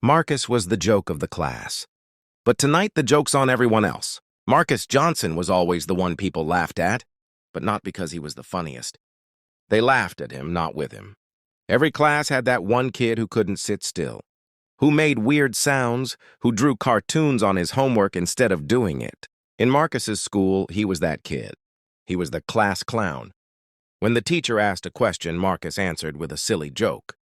Marcus was the joke of the class. But tonight the joke's on everyone else. Marcus Johnson was always the one people laughed at, but not because he was the funniest. They laughed at him, not with him. Every class had that one kid who couldn't sit still, who made weird sounds, who drew cartoons on his homework instead of doing it. In Marcus's school, he was that kid. He was the class clown. When the teacher asked a question, Marcus answered with a silly joke.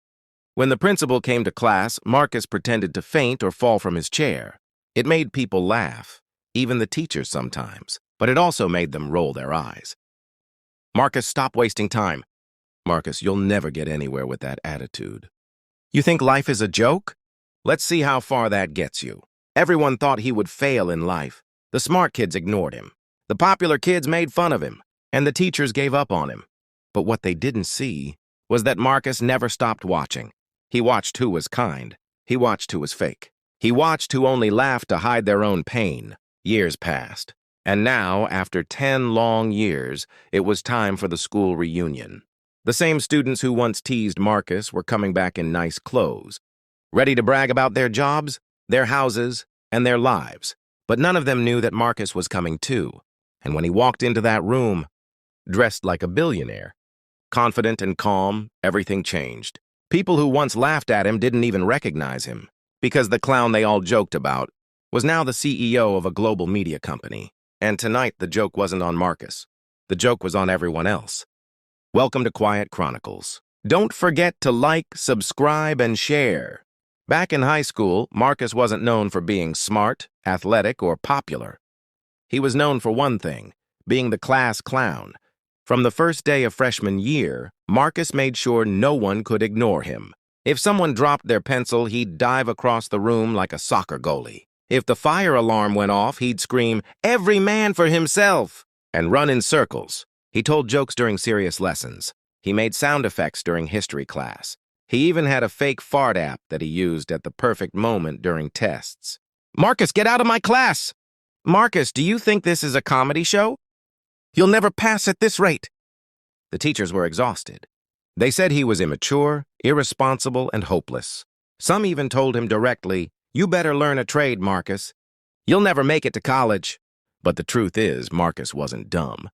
When the principal came to class, Marcus pretended to faint or fall from his chair. It made people laugh, even the teachers sometimes, but it also made them roll their eyes. Marcus, stop wasting time. Marcus, you'll never get anywhere with that attitude. You think life is a joke? Let's see how far that gets you. Everyone thought he would fail in life. The smart kids ignored him. The popular kids made fun of him, and the teachers gave up on him. But what they didn't see was that Marcus never stopped watching. He watched who was kind. He watched who was fake. He watched who only laughed to hide their own pain. Years passed. And now, after 10 long years, it was time for the school reunion. The same students who once teased Marcus were coming back in nice clothes, ready to brag about their jobs, their houses, and their lives. But none of them knew that Marcus was coming too. And when he walked into that room, dressed like a billionaire, confident and calm, everything changed. People who once laughed at him didn't even recognize him, because the clown they all joked about was now the CEO of a global media company. And tonight, the joke wasn't on Marcus. The joke was on everyone else. Welcome to Quiet Chronicles. Don't forget to like, subscribe, and share. Back in high school, Marcus wasn't known for being smart, athletic, or popular. He was known for one thing, being the class clown. From the first day of freshman year, Marcus made sure no one could ignore him. If someone dropped their pencil, he'd dive across the room like a soccer goalie. If the fire alarm went off, he'd scream, "Every man for himself!" and run in circles. He told jokes during serious lessons. He made sound effects during history class. He even had a fake fart app that he used at the perfect moment during tests. Marcus, get out of my class! Marcus, do you think this is a comedy show? You'll never pass at this rate. The teachers were exhausted. They said he was immature, irresponsible, and hopeless. Some even told him directly, "You better learn a trade, Marcus. You'll never make it to college." But the truth is, Marcus wasn't dumb.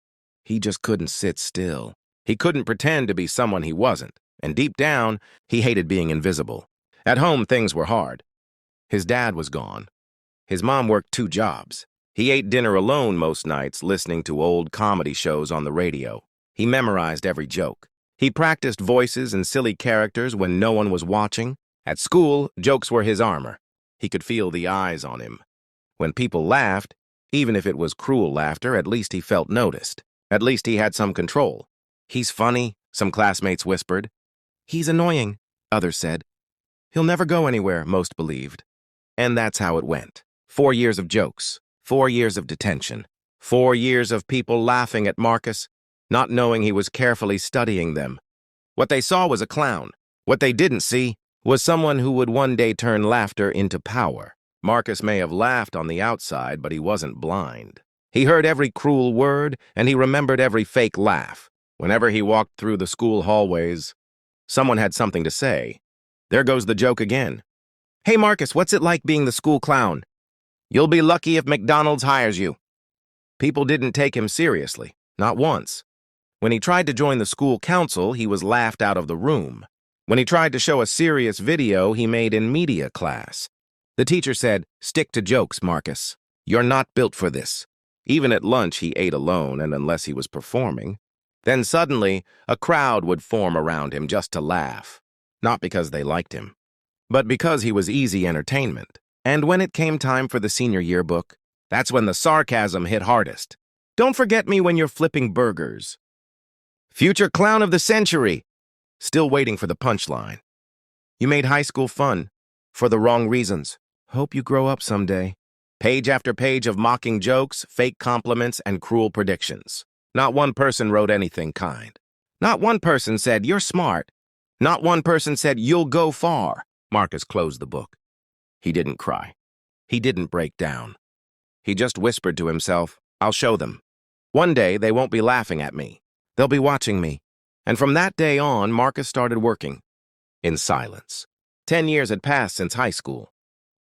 He just couldn't sit still. He couldn't pretend to be someone he wasn't, and deep down, he hated being invisible. At home, things were hard. His dad was gone. His mom worked 2 jobs. He ate dinner alone most nights, listening to old comedy shows on the radio. He memorized every joke. He practiced voices and silly characters when no one was watching. At school, jokes were his armor. He could feel the eyes on him. When people laughed, even if it was cruel laughter, at least he felt noticed. At least he had some control. "He's funny," some classmates whispered. "He's annoying," others said. "He'll never go anywhere," most believed. And that's how it went. 4 years of jokes, 4 years of detention, 4 years of people laughing at Marcus, not knowing he was carefully studying them. What they saw was a clown. What they didn't see was someone who would one day turn laughter into power. Marcus may have laughed on the outside, but he wasn't blind. He heard every cruel word, and he remembered every fake laugh. Whenever he walked through the school hallways, someone had something to say. There goes the joke again. "Hey, Marcus, what's it like being the school clown?" "You'll be lucky if McDonald's hires you." People didn't take him seriously, not once. When he tried to join the school council, he was laughed out of the room. When he tried to show a serious video he made in media class, the teacher said, "Stick to jokes, Marcus. You're not built for this." Even at lunch, he ate alone, and unless he was performing. Then suddenly, a crowd would form around him just to laugh. Not because they liked him, but because he was easy entertainment. And when it came time for the senior yearbook, that's when the sarcasm hit hardest. "Don't forget me when you're flipping burgers." "Future clown of the century." Still waiting for the punchline. "You made high school fun, for the wrong reasons. Hope you grow up someday." Page after page of mocking jokes, fake compliments, and cruel predictions. Not one person wrote anything kind. Not one person said, "You're smart." Not one person said, "You'll go far." Marcus closed the book. He didn't cry. He didn't break down. He just whispered to himself, "I'll show them. One day, they won't be laughing at me. They'll be watching me." And from that day on, Marcus started working. In silence. 10 years had passed since high school.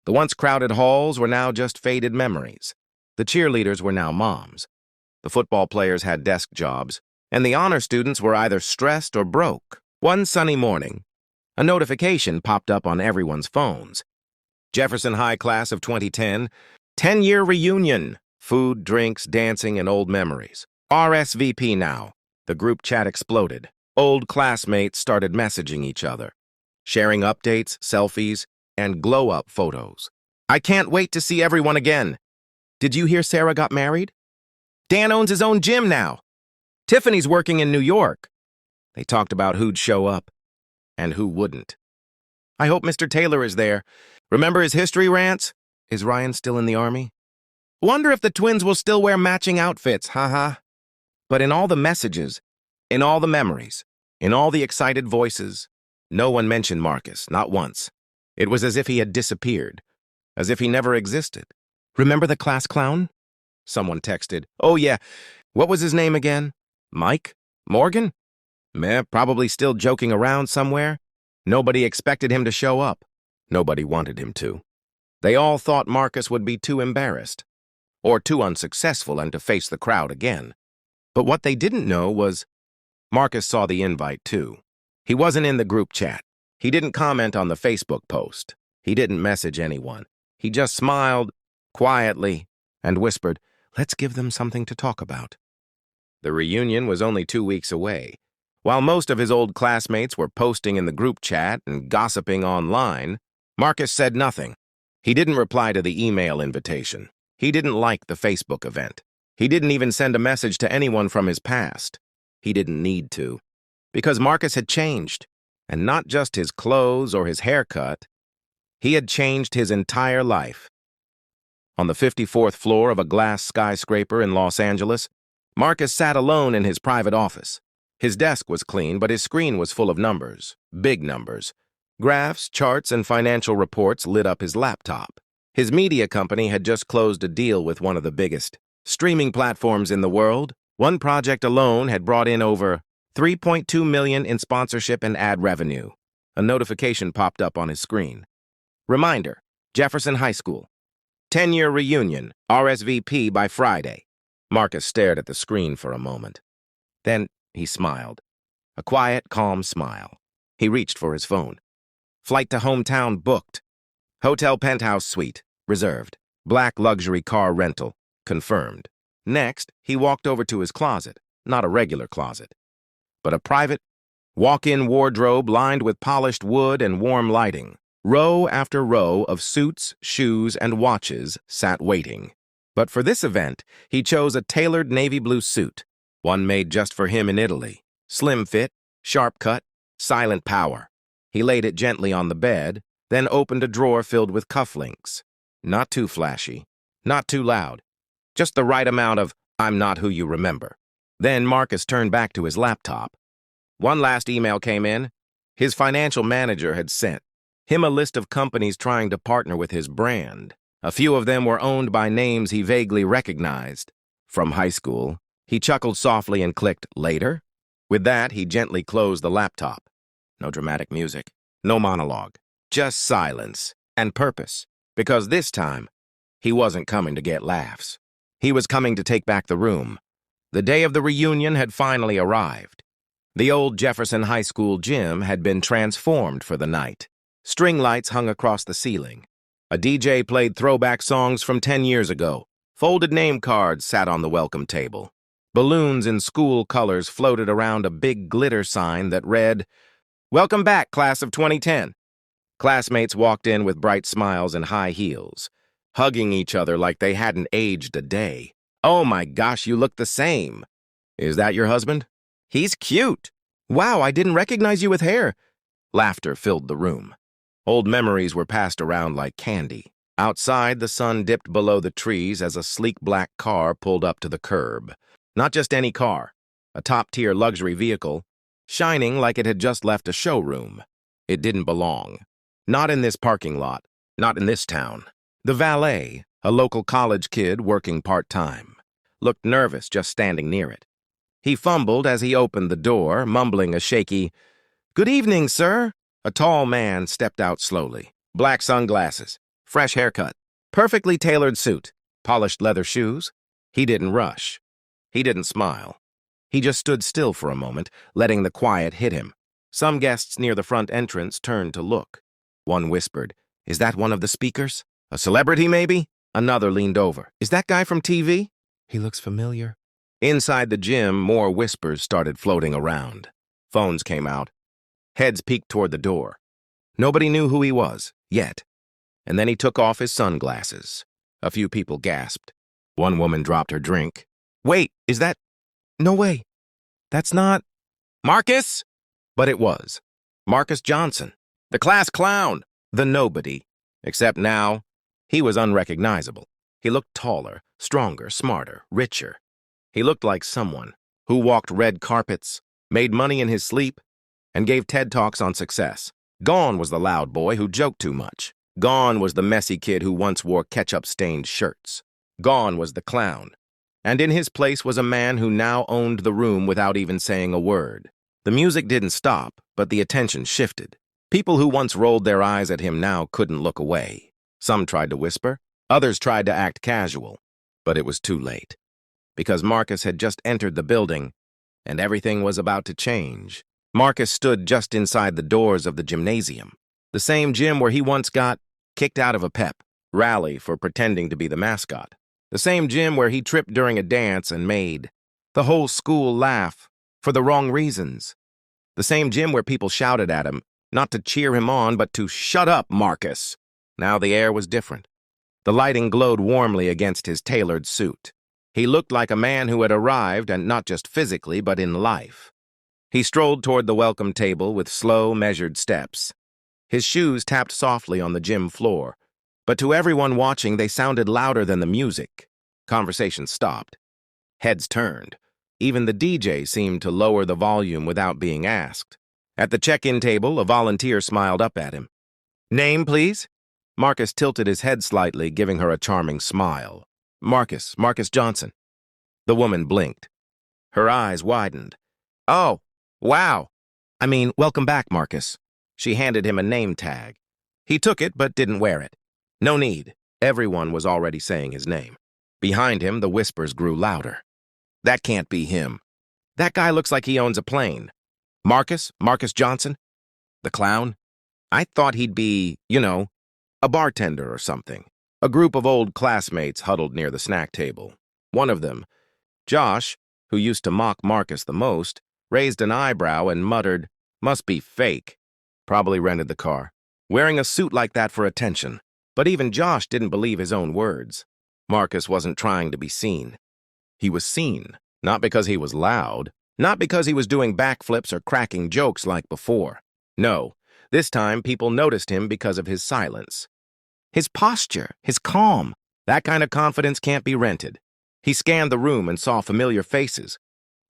The once crowded halls were now just faded memories. The cheerleaders were now moms. The football players had desk jobs, and the honor students were either stressed or broke. One sunny morning, a notification popped up on everyone's phones. Jefferson High Class of 2010, 10-year reunion. Food, drinks, dancing, and old memories. RSVP now. The group chat exploded. Old classmates started messaging each other, sharing updates, selfies, and glow-up photos. I can't wait to see everyone again. Did you hear Sarah got married? Dan owns his own gym now. Tiffany's working in New York. They talked about who'd show up and who wouldn't. I hope Mr. Taylor is there. Remember his history rants? Is Ryan still in the Army? Wonder if the twins will still wear matching outfits, haha. But in all the messages, in all the memories, in all the excited voices, no one mentioned Marcus, not once. It was as if he had disappeared, as if he never existed. Remember the class clown? Someone texted. Oh yeah, what was his name again? Mike? Morgan? Meh, probably still joking around somewhere. Nobody expected him to show up. Nobody wanted him to. They all thought Marcus would be too embarrassed, or too unsuccessful and to face the crowd again. But what they didn't know was Marcus saw the invite too. He wasn't in the group chat. He didn't comment on the Facebook post. He didn't message anyone. He just smiled quietly and whispered, "Let's give them something to talk about." The reunion was only 2 weeks away. While most of his old classmates were posting in the group chat and gossiping online, Marcus said nothing. He didn't reply to the email invitation. He didn't like the Facebook event. He didn't even send a message to anyone from his past. He didn't need to, because Marcus had changed, and not just his clothes or his haircut. He had changed his entire life. On the 54th floor of a glass skyscraper in Los Angeles, Marcus sat alone in his private office. His desk was clean, but his screen was full of numbers, big numbers. Graphs, charts, and financial reports lit up his laptop. His media company had just closed a deal with one of the biggest streaming platforms in the world. One project alone had brought in over $3.2 million in sponsorship and ad revenue. A notification popped up on his screen. Reminder, Jefferson High School. 10-year reunion, RSVP by Friday. Marcus stared at the screen for a moment. Then he smiled. A quiet, calm smile. He reached for his phone. Flight to hometown booked. Hotel penthouse suite, reserved. Black luxury car rental, confirmed. Next, he walked over to his closet, not a regular closet, but a private, walk-in wardrobe lined with polished wood and warm lighting. Row after row of suits, shoes, and watches sat waiting. But for this event, he chose a tailored navy blue suit, one made just for him in Italy. Slim fit, sharp cut, silent power. He laid it gently on the bed, then opened a drawer filled with cufflinks. Not too flashy, not too loud, just the right amount of "I'm not who you remember." Then Marcus turned back to his laptop. One last email came in. His financial manager had sent him a list of companies trying to partner with his brand. A few of them were owned by names he vaguely recognized from high school. He chuckled softly and clicked "Later." With that, he gently closed the laptop. No dramatic music, no monologue, just silence and purpose, because this time, he wasn't coming to get laughs. He was coming to take back the room. The day of the reunion had finally arrived. The old Jefferson High School gym had been transformed for the night. String lights hung across the ceiling. A DJ played throwback songs from 10 years ago. Folded name cards sat on the welcome table. Balloons in school colors floated around a big glitter sign that read, "Welcome back, class of 2010. Classmates walked in with bright smiles and high heels, hugging each other like they hadn't aged a day. "Oh my gosh, you look the same. Is that your husband? He's cute. Wow, I didn't recognize you with hair." Laughter filled the room. Old memories were passed around like candy. Outside, the sun dipped below the trees as a sleek black car pulled up to the curb. Not just any car, a top-tier luxury vehicle, shining like it had just left a showroom. It didn't belong. Not in this parking lot, not in this town. The valet, a local college kid working part-time, looked nervous just standing near it. He fumbled as he opened the door, mumbling a shaky, "Good evening, sir." A tall man stepped out slowly. Black sunglasses, fresh haircut, perfectly tailored suit, polished leather shoes. He didn't rush. He didn't smile. He just stood still for a moment, letting the quiet hit him. Some guests near the front entrance turned to look. One whispered, "Is that one of the speakers? A celebrity, maybe?" Another leaned over. "Is that guy from TV? He looks familiar." Inside the gym, more whispers started floating around. Phones came out. Heads peeked toward the door. Nobody knew who he was, yet. And then he took off his sunglasses. A few people gasped. One woman dropped her drink. "Wait, is that... No way. That's not... Marcus?" But it was. Marcus Johnson. The class clown. The nobody. Except now, he was unrecognizable. He looked taller, stronger, smarter, richer. He looked like someone who walked red carpets, made money in his sleep, and gave TED Talks on success. Gone was the loud boy who joked too much. Gone was the messy kid who once wore ketchup-stained shirts. Gone was the clown. And in his place was a man who now owned the room without even saying a word. The music didn't stop, but the attention shifted. People who once rolled their eyes at him now couldn't look away. Some tried to whisper, others tried to act casual. But it was too late. Because Marcus had just entered the building, and everything was about to change. Marcus stood just inside the doors of the gymnasium. The same gym where he once got kicked out of a pep rally for pretending to be the mascot. The same gym where he tripped during a dance and made the whole school laugh for the wrong reasons. The same gym where people shouted at him, not to cheer him on, but to "Shut up, Marcus." Now the air was different. The lighting glowed warmly against his tailored suit. He looked like a man who had arrived, and not just physically, but in life. He strolled toward the welcome table with slow, measured steps. His shoes tapped softly on the gym floor, but to everyone watching, they sounded louder than the music. Conversation stopped. Heads turned. Even the DJ seemed to lower the volume without being asked. At the check-in table, a volunteer smiled up at him. "Name, please?" Marcus tilted his head slightly, giving her a charming smile. Marcus Johnson." The woman blinked. Her eyes widened. "Oh, wow. I mean, welcome back, Marcus." She handed him a name tag. He took it, but didn't wear it. No need. Everyone was already saying his name. Behind him, the whispers grew louder. "That can't be him. That guy looks like he owns a plane. Marcus Johnson? The clown? I thought he'd be, a bartender or something." A group of old classmates huddled near the snack table. One of them, Josh, who used to mock Marcus the most, raised an eyebrow and muttered, "Must be fake. Probably rented the car. Wearing a suit like that for attention." But even Josh didn't believe his own words. Marcus wasn't trying to be seen. He was seen, not because he was loud, not because he was doing backflips or cracking jokes like before. No, this time people noticed him because of his silence. His posture, his calm, that kind of confidence can't be rented. He scanned the room and saw familiar faces.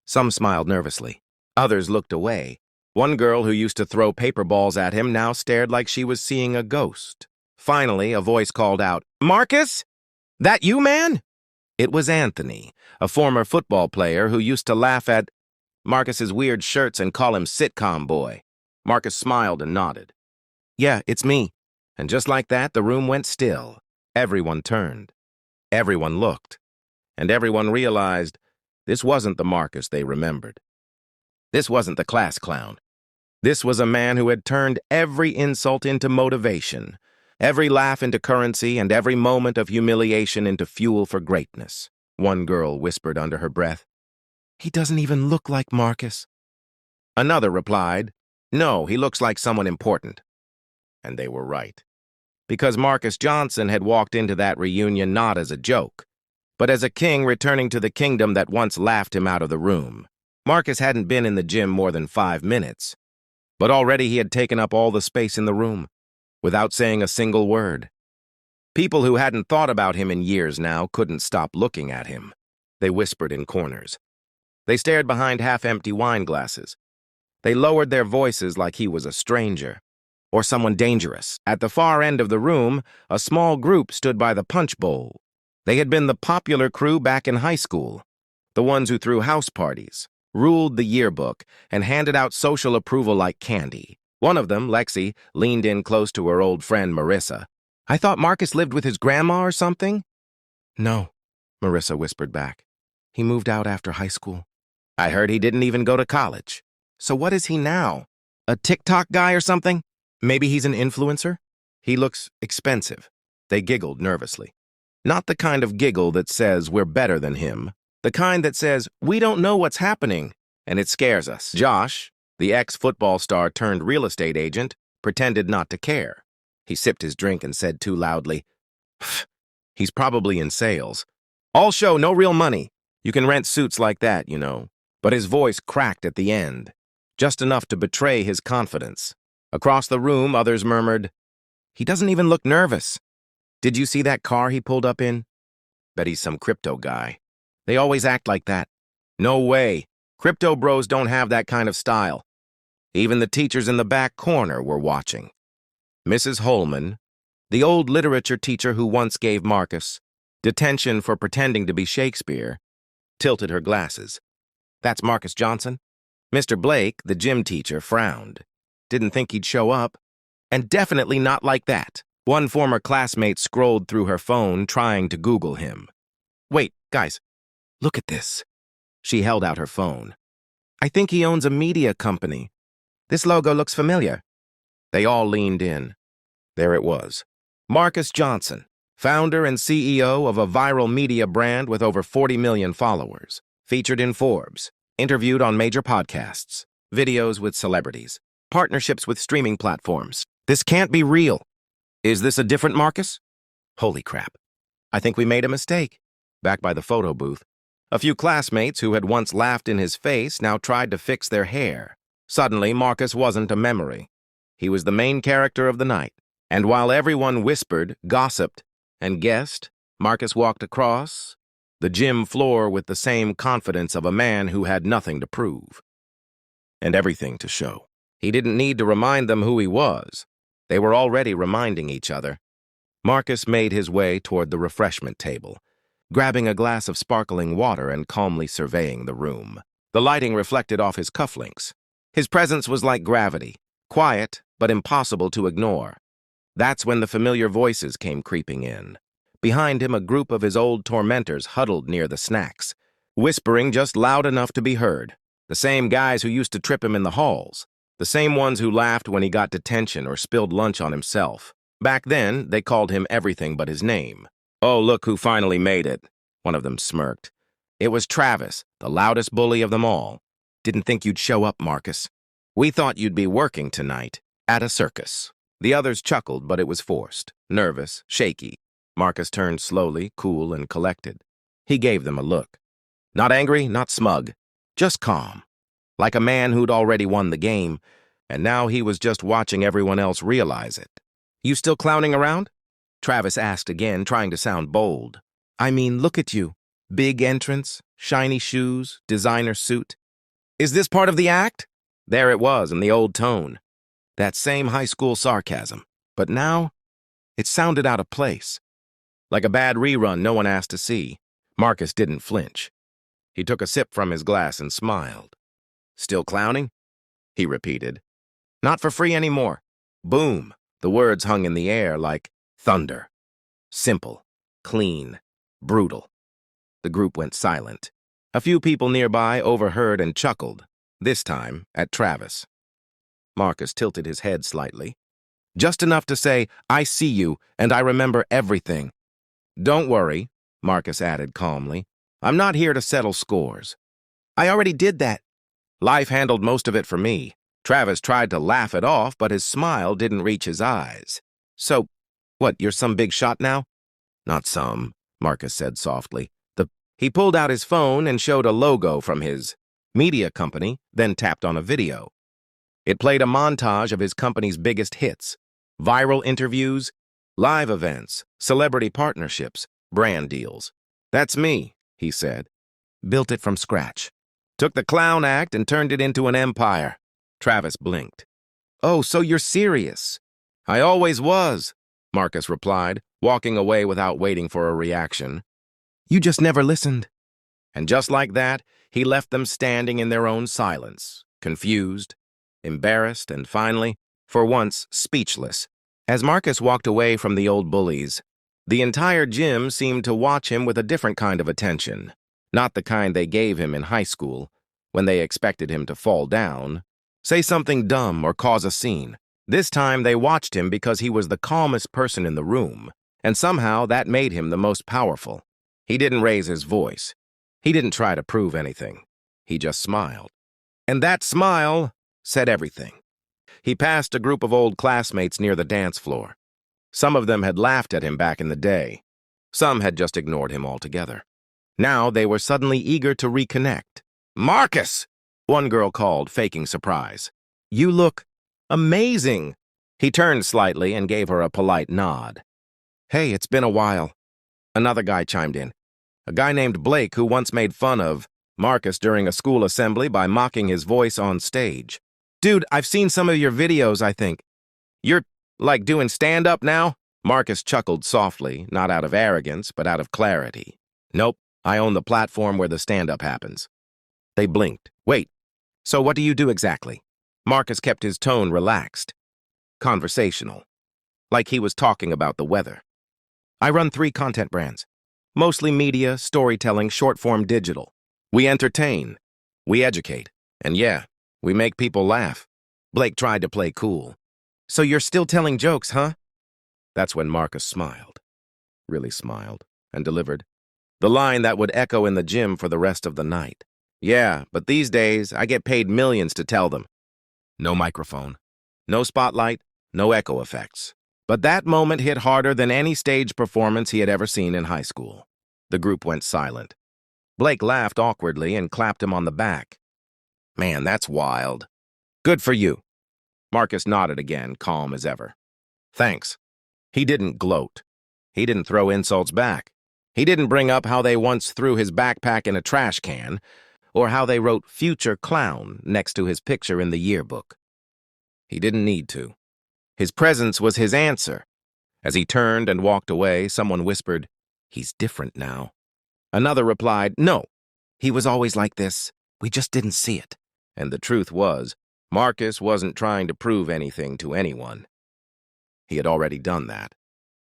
Some smiled nervously. Others looked away. One girl who used to throw paper balls at him now stared like she was seeing a ghost. Finally, a voice called out, "Marcus? That you, man?" It was Anthony, a former football player who used to laugh at Marcus's weird shirts and call him sitcom boy. Marcus smiled and nodded. "Yeah, it's me." And just like that, the room went still. Everyone turned. Everyone looked. And everyone realized this wasn't the Marcus they remembered. This wasn't the class clown. This was a man who had turned every insult into motivation, every laugh into currency, and every moment of humiliation into fuel for greatness. One girl whispered under her breath, "He doesn't even look like Marcus." Another replied, "No, he looks like someone important." And they were right. Because Marcus Johnson had walked into that reunion not as a joke, but as a king returning to the kingdom that once laughed him out of the room. Marcus hadn't been in the gym more than 5 minutes, but already he had taken up all the space in the room, without saying a single word. People who hadn't thought about him in years now couldn't stop looking at him. They whispered in corners. They stared behind half-empty wine glasses. They lowered their voices like he was a stranger, or someone dangerous. At the far end of the room, a small group stood by the punch bowl. They had been the popular crew back in high school, the ones who threw house parties, ruled the yearbook, and handed out social approval like candy. One of them, Lexi, leaned in close to her old friend Marissa. "I thought Marcus lived with his grandma or something?" "No," Marissa whispered back. "He moved out after high school." "I heard he didn't even go to college. So what is he now? A TikTok guy or something? Maybe he's an influencer?" "He looks expensive." They giggled nervously. Not the kind of giggle that says we're better than him. The kind that says, we don't know what's happening, and it scares us. Josh, the ex-football star turned real estate agent, pretended not to care. He sipped his drink and said too loudly, "He's probably in sales. All show, no real money. You can rent suits like that, you know." But his voice cracked at the end, just enough to betray his confidence. Across the room, others murmured, "He doesn't even look nervous. Did you see that car he pulled up in? Bet he's some crypto guy. They always act like that." "No way. Crypto bros don't have that kind of style." Even the teachers in the back corner were watching. Mrs. Holman, the old literature teacher who once gave Marcus detention for pretending to be Shakespeare, tilted her glasses. "That's Marcus Johnson?" Mr. Blake, the gym teacher, frowned. Didn't think he'd show up. And definitely not like that. One former classmate scrolled through her phone, trying to Google him. "Wait, guys, look at this." She held out her phone. "I think he owns a media company. This logo looks familiar." They all leaned in. There it was. Marcus Johnson, founder and CEO of a viral media brand with over 40 million followers, featured in Forbes, interviewed on major podcasts, videos with celebrities, partnerships with streaming platforms. This can't be real. Is this a different Marcus? Holy crap. I think we made a mistake. Back by the photo booth, a few classmates who had once laughed in his face now tried to fix their hair. Suddenly, Marcus wasn't a memory. He was the main character of the night. And while everyone whispered, gossiped, and guessed, Marcus walked across the gym floor with the same confidence of a man who had nothing to prove and everything to show. He didn't need to remind them who he was. They were already reminding each other. Marcus made his way toward the refreshment table, grabbing a glass of sparkling water and calmly surveying the room. The lighting reflected off his cufflinks. His presence was like gravity, quiet but impossible to ignore. That's when the familiar voices came creeping in. Behind him, a group of his old tormentors huddled near the snacks, whispering just loud enough to be heard. The same guys who used to trip him in the halls. The same ones who laughed when he got detention or spilled lunch on himself. Back then, they called him everything but his name. "Oh, look who finally made it," one of them smirked. It was Travis, the loudest bully of them all. "Didn't think you'd show up, Marcus. We thought you'd be working tonight, at a circus." The others chuckled, but it was forced, nervous, shaky. Marcus turned slowly, cool and collected. He gave them a look. Not angry, not smug, just calm. Like a man who'd already won the game, and now he was just watching everyone else realize it. "You still clowning around?" Travis asked again, trying to sound bold. "I mean, look at you. Big entrance, shiny shoes, designer suit. Is this part of the act?" There it was in the old tone. That same high school sarcasm. But now, it sounded out of place. Like a bad rerun no one asked to see. Marcus didn't flinch. He took a sip from his glass and smiled. "Still clowning?" he repeated. "Not for free anymore." Boom! The words hung in the air like thunder. Simple, clean, brutal. The group went silent. A few people nearby overheard and chuckled, this time at Travis. Marcus tilted his head slightly. Just enough to say, "I see you, and I remember everything." "Don't worry," Marcus added calmly. "I'm not here to settle scores." "I already did that." "Life handled most of it for me." Travis tried to laugh it off, but his smile didn't reach his eyes. "So, what, you're some big shot now?" "Not some," Marcus said softly. He pulled out his phone and showed a logo from his media company, then tapped on a video. It played a montage of his company's biggest hits, viral interviews, live events, celebrity partnerships, brand deals. "That's me," he said. "Built it from scratch. Took the clown act and turned it into an empire." Travis blinked. "Oh, so you're serious?" "I always was," Marcus replied, walking away without waiting for a reaction. "You just never listened." And just like that, he left them standing in their own silence, confused, embarrassed, and finally, for once speechless. As Marcus walked away from the old bullies, the entire gym seemed to watch him with a different kind of attention, not the kind they gave him in high school, when they expected him to fall down, say something dumb, or cause a scene. This time they watched him because he was the calmest person in the room, and somehow that made him the most powerful. He didn't raise his voice. He didn't try to prove anything. He just smiled. And that smile said everything. He passed a group of old classmates near the dance floor. Some of them had laughed at him back in the day. Some had just ignored him altogether. Now they were suddenly eager to reconnect. "Marcus!" one girl called, faking surprise. "You look amazing!" He turned slightly and gave her a polite nod. "Hey, it's been a while." Another guy chimed in. A guy named Blake who once made fun of Marcus during a school assembly by mocking his voice on stage. "Dude, I've seen some of your videos, I think. You're, like, doing stand-up now?" Marcus chuckled softly, not out of arrogance, but out of clarity. "Nope, I own the platform where the stand-up happens." They blinked. "Wait, so what do you do exactly?" Marcus kept his tone relaxed, conversational, like he was talking about the weather. "I run 3 content brands, mostly media, storytelling, short-form digital. We entertain, we educate, and yeah, we make people laugh." Blake tried to play cool. "So you're still telling jokes, huh?" That's when Marcus smiled, really smiled, and delivered the line that would echo in the gym for the rest of the night. "Yeah, but these days, I get paid millions to tell them." No microphone, no spotlight, no echo effects. But that moment hit harder than any stage performance he had ever seen in high school. The group went silent. Blake laughed awkwardly and clapped him on the back. "Man, that's wild. Good for you." Marcus nodded again, calm as ever. "Thanks." He didn't gloat. He didn't throw insults back. He didn't bring up how they once threw his backpack in a trash can, or how they wrote "future clown" next to his picture in the yearbook. He didn't need to. His presence was his answer. As he turned and walked away, someone whispered, "He's different now." Another replied, "No, he was always like this. We just didn't see it." And the truth was, Marcus wasn't trying to prove anything to anyone. He had already done that.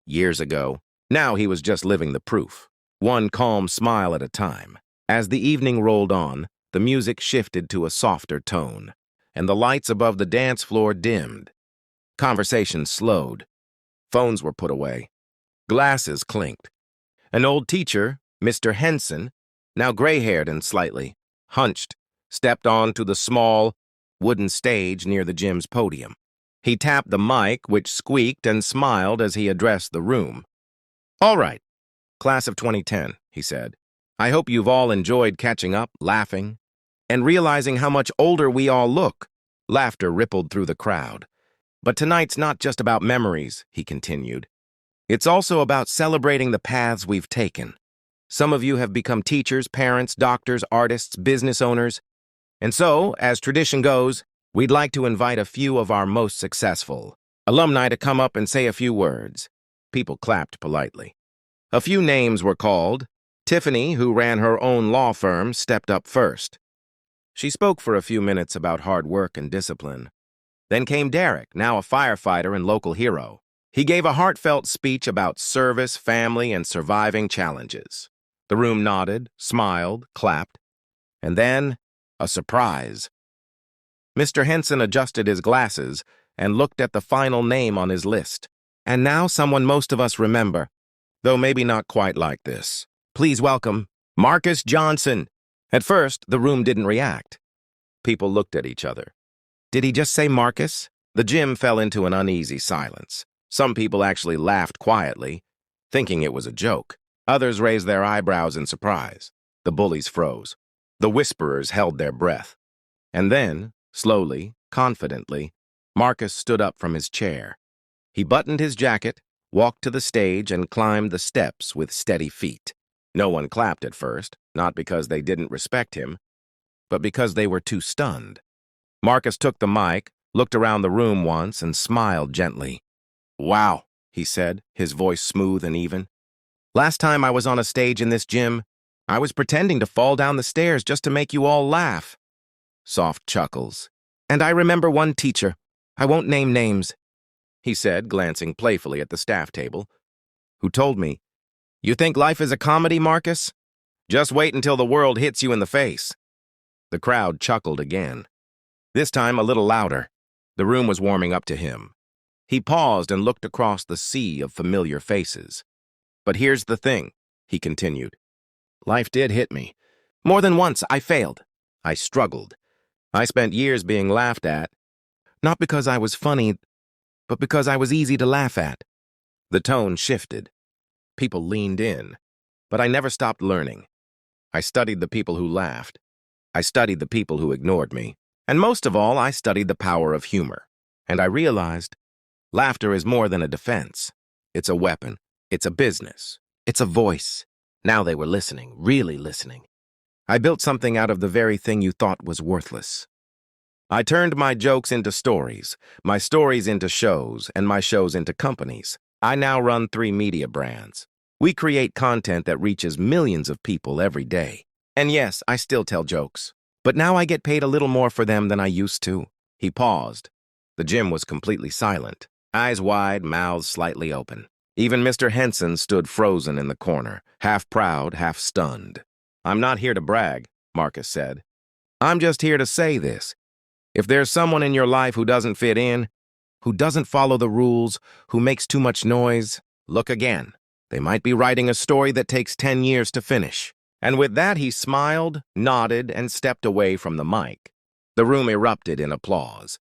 Years ago. Now he was just living the proof, one calm smile at a time. As the evening rolled on, the music shifted to a softer tone, and the lights above the dance floor dimmed. Conversation slowed. Phones were put away. Glasses clinked. An old teacher, Mr. Henson, now gray-haired and slightly hunched, stepped onto the small, wooden stage near the gym's podium. He tapped the mic, which squeaked, and smiled as he addressed the room. "All right, class of 2010, he said. "I hope you've all enjoyed catching up, laughing, and realizing how much older we all look." Laughter rippled through the crowd. "But tonight's not just about memories," he continued. "It's also about celebrating the paths we've taken. Some of you have become teachers, parents, doctors, artists, business owners. And so, as tradition goes, we'd like to invite a few of our most successful alumni to come up and say a few words." People clapped politely. A few names were called. Tiffany, who ran her own law firm, stepped up first. She spoke for a few minutes about hard work and discipline. Then came Derek, now a firefighter and local hero. He gave a heartfelt speech about service, family, and surviving challenges. The room nodded, smiled, clapped. And then, a surprise. Mr. Henson adjusted his glasses and looked at the final name on his list. "And now someone most of us remember, though maybe not quite like this. Please welcome Marcus Johnson." At first, the room didn't react. People looked at each other. Did he just say Marcus? The gym fell into an uneasy silence. Some people actually laughed quietly, thinking it was a joke. Others raised their eyebrows in surprise. The bullies froze. The whisperers held their breath. And then, slowly, confidently, Marcus stood up from his chair. He buttoned his jacket, walked to the stage, and climbed the steps with steady feet. No one clapped at first, not because they didn't respect him, but because they were too stunned. Marcus took the mic, looked around the room once, and smiled gently. "Wow," he said, his voice smooth and even. "Last time I was on a stage in this gym, I was pretending to fall down the stairs just to make you all laugh." Soft chuckles. "And I remember one teacher, I won't name names, he said, glancing playfully at the staff table. Who told me, "You think life is a comedy, Marcus? Just wait until the world hits you in the face." The crowd chuckled again. This time a little louder. The room was warming up to him. He paused and looked across the sea of familiar faces. "But here's the thing," he continued. "Life did hit me. More than once, I failed. I struggled. I spent years being laughed at, not because I was funny, but because I was easy to laugh at." The tone shifted. People leaned in, but I never stopped learning. I studied the people who laughed. I studied the people who ignored me. And most of all, I studied the power of humor. And I realized laughter is more than a defense. It's a weapon. It's a business. It's a voice. Now they were listening, really listening. I built something out of the very thing you thought was worthless. I turned my jokes into stories, my stories into shows, and my shows into companies. I now run 3 media brands. We create content that reaches millions of people every day. And yes, I still tell jokes. But now I get paid a little more for them than I used to. He paused. The gym was completely silent, eyes wide, mouths slightly open. Even Mr. Henson stood frozen in the corner, half proud, half stunned. "I'm not here to brag," Marcus said. "I'm just here to say this. If there's someone in your life who doesn't fit in, who doesn't follow the rules, who makes too much noise, look again. They might be writing a story that takes 10 years to finish." And with that, he smiled, nodded, and stepped away from the mic. The room erupted in applause.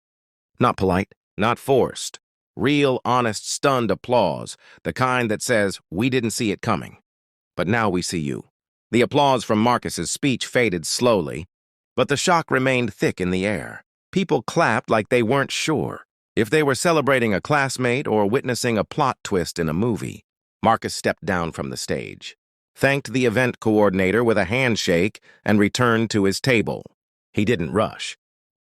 Not polite, not forced. Real, honest, stunned applause, the kind that says, "We didn't see it coming. But now we see you." The applause from Marcus's speech faded slowly, but the shock remained thick in the air. People clapped like they weren't sure if they were celebrating a classmate or witnessing a plot twist in a movie. Marcus stepped down from the stage, thanked the event coordinator with a handshake, and returned to his table. He didn't rush.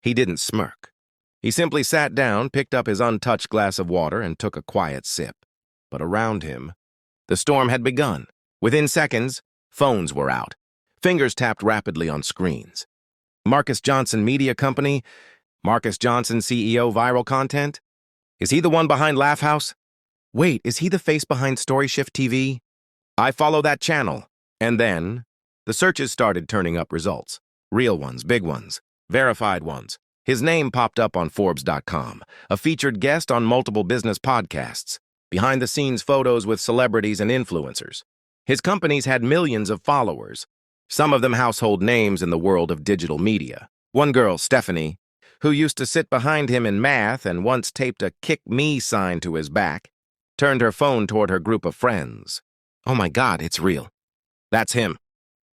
He didn't smirk. He simply sat down, picked up his untouched glass of water, and took a quiet sip. But around him, the storm had begun. Within seconds, phones were out. Fingers tapped rapidly on screens. Marcus Johnson Media Company? Marcus Johnson, CEO, Viral Content? Is he the one behind Laugh House? Wait, is he the face behind Story Shift TV? I follow that channel. And then, the searches started turning up results. Real ones, big ones, verified ones. His name popped up on Forbes.com, a featured guest on multiple business podcasts, behind-the-scenes photos with celebrities and influencers. His companies had millions of followers, some of them household names in the world of digital media. One girl, Stephanie, who used to sit behind him in math and once taped a "kick me" sign to his back, turned her phone toward her group of friends. "Oh my God, it's real. That's him."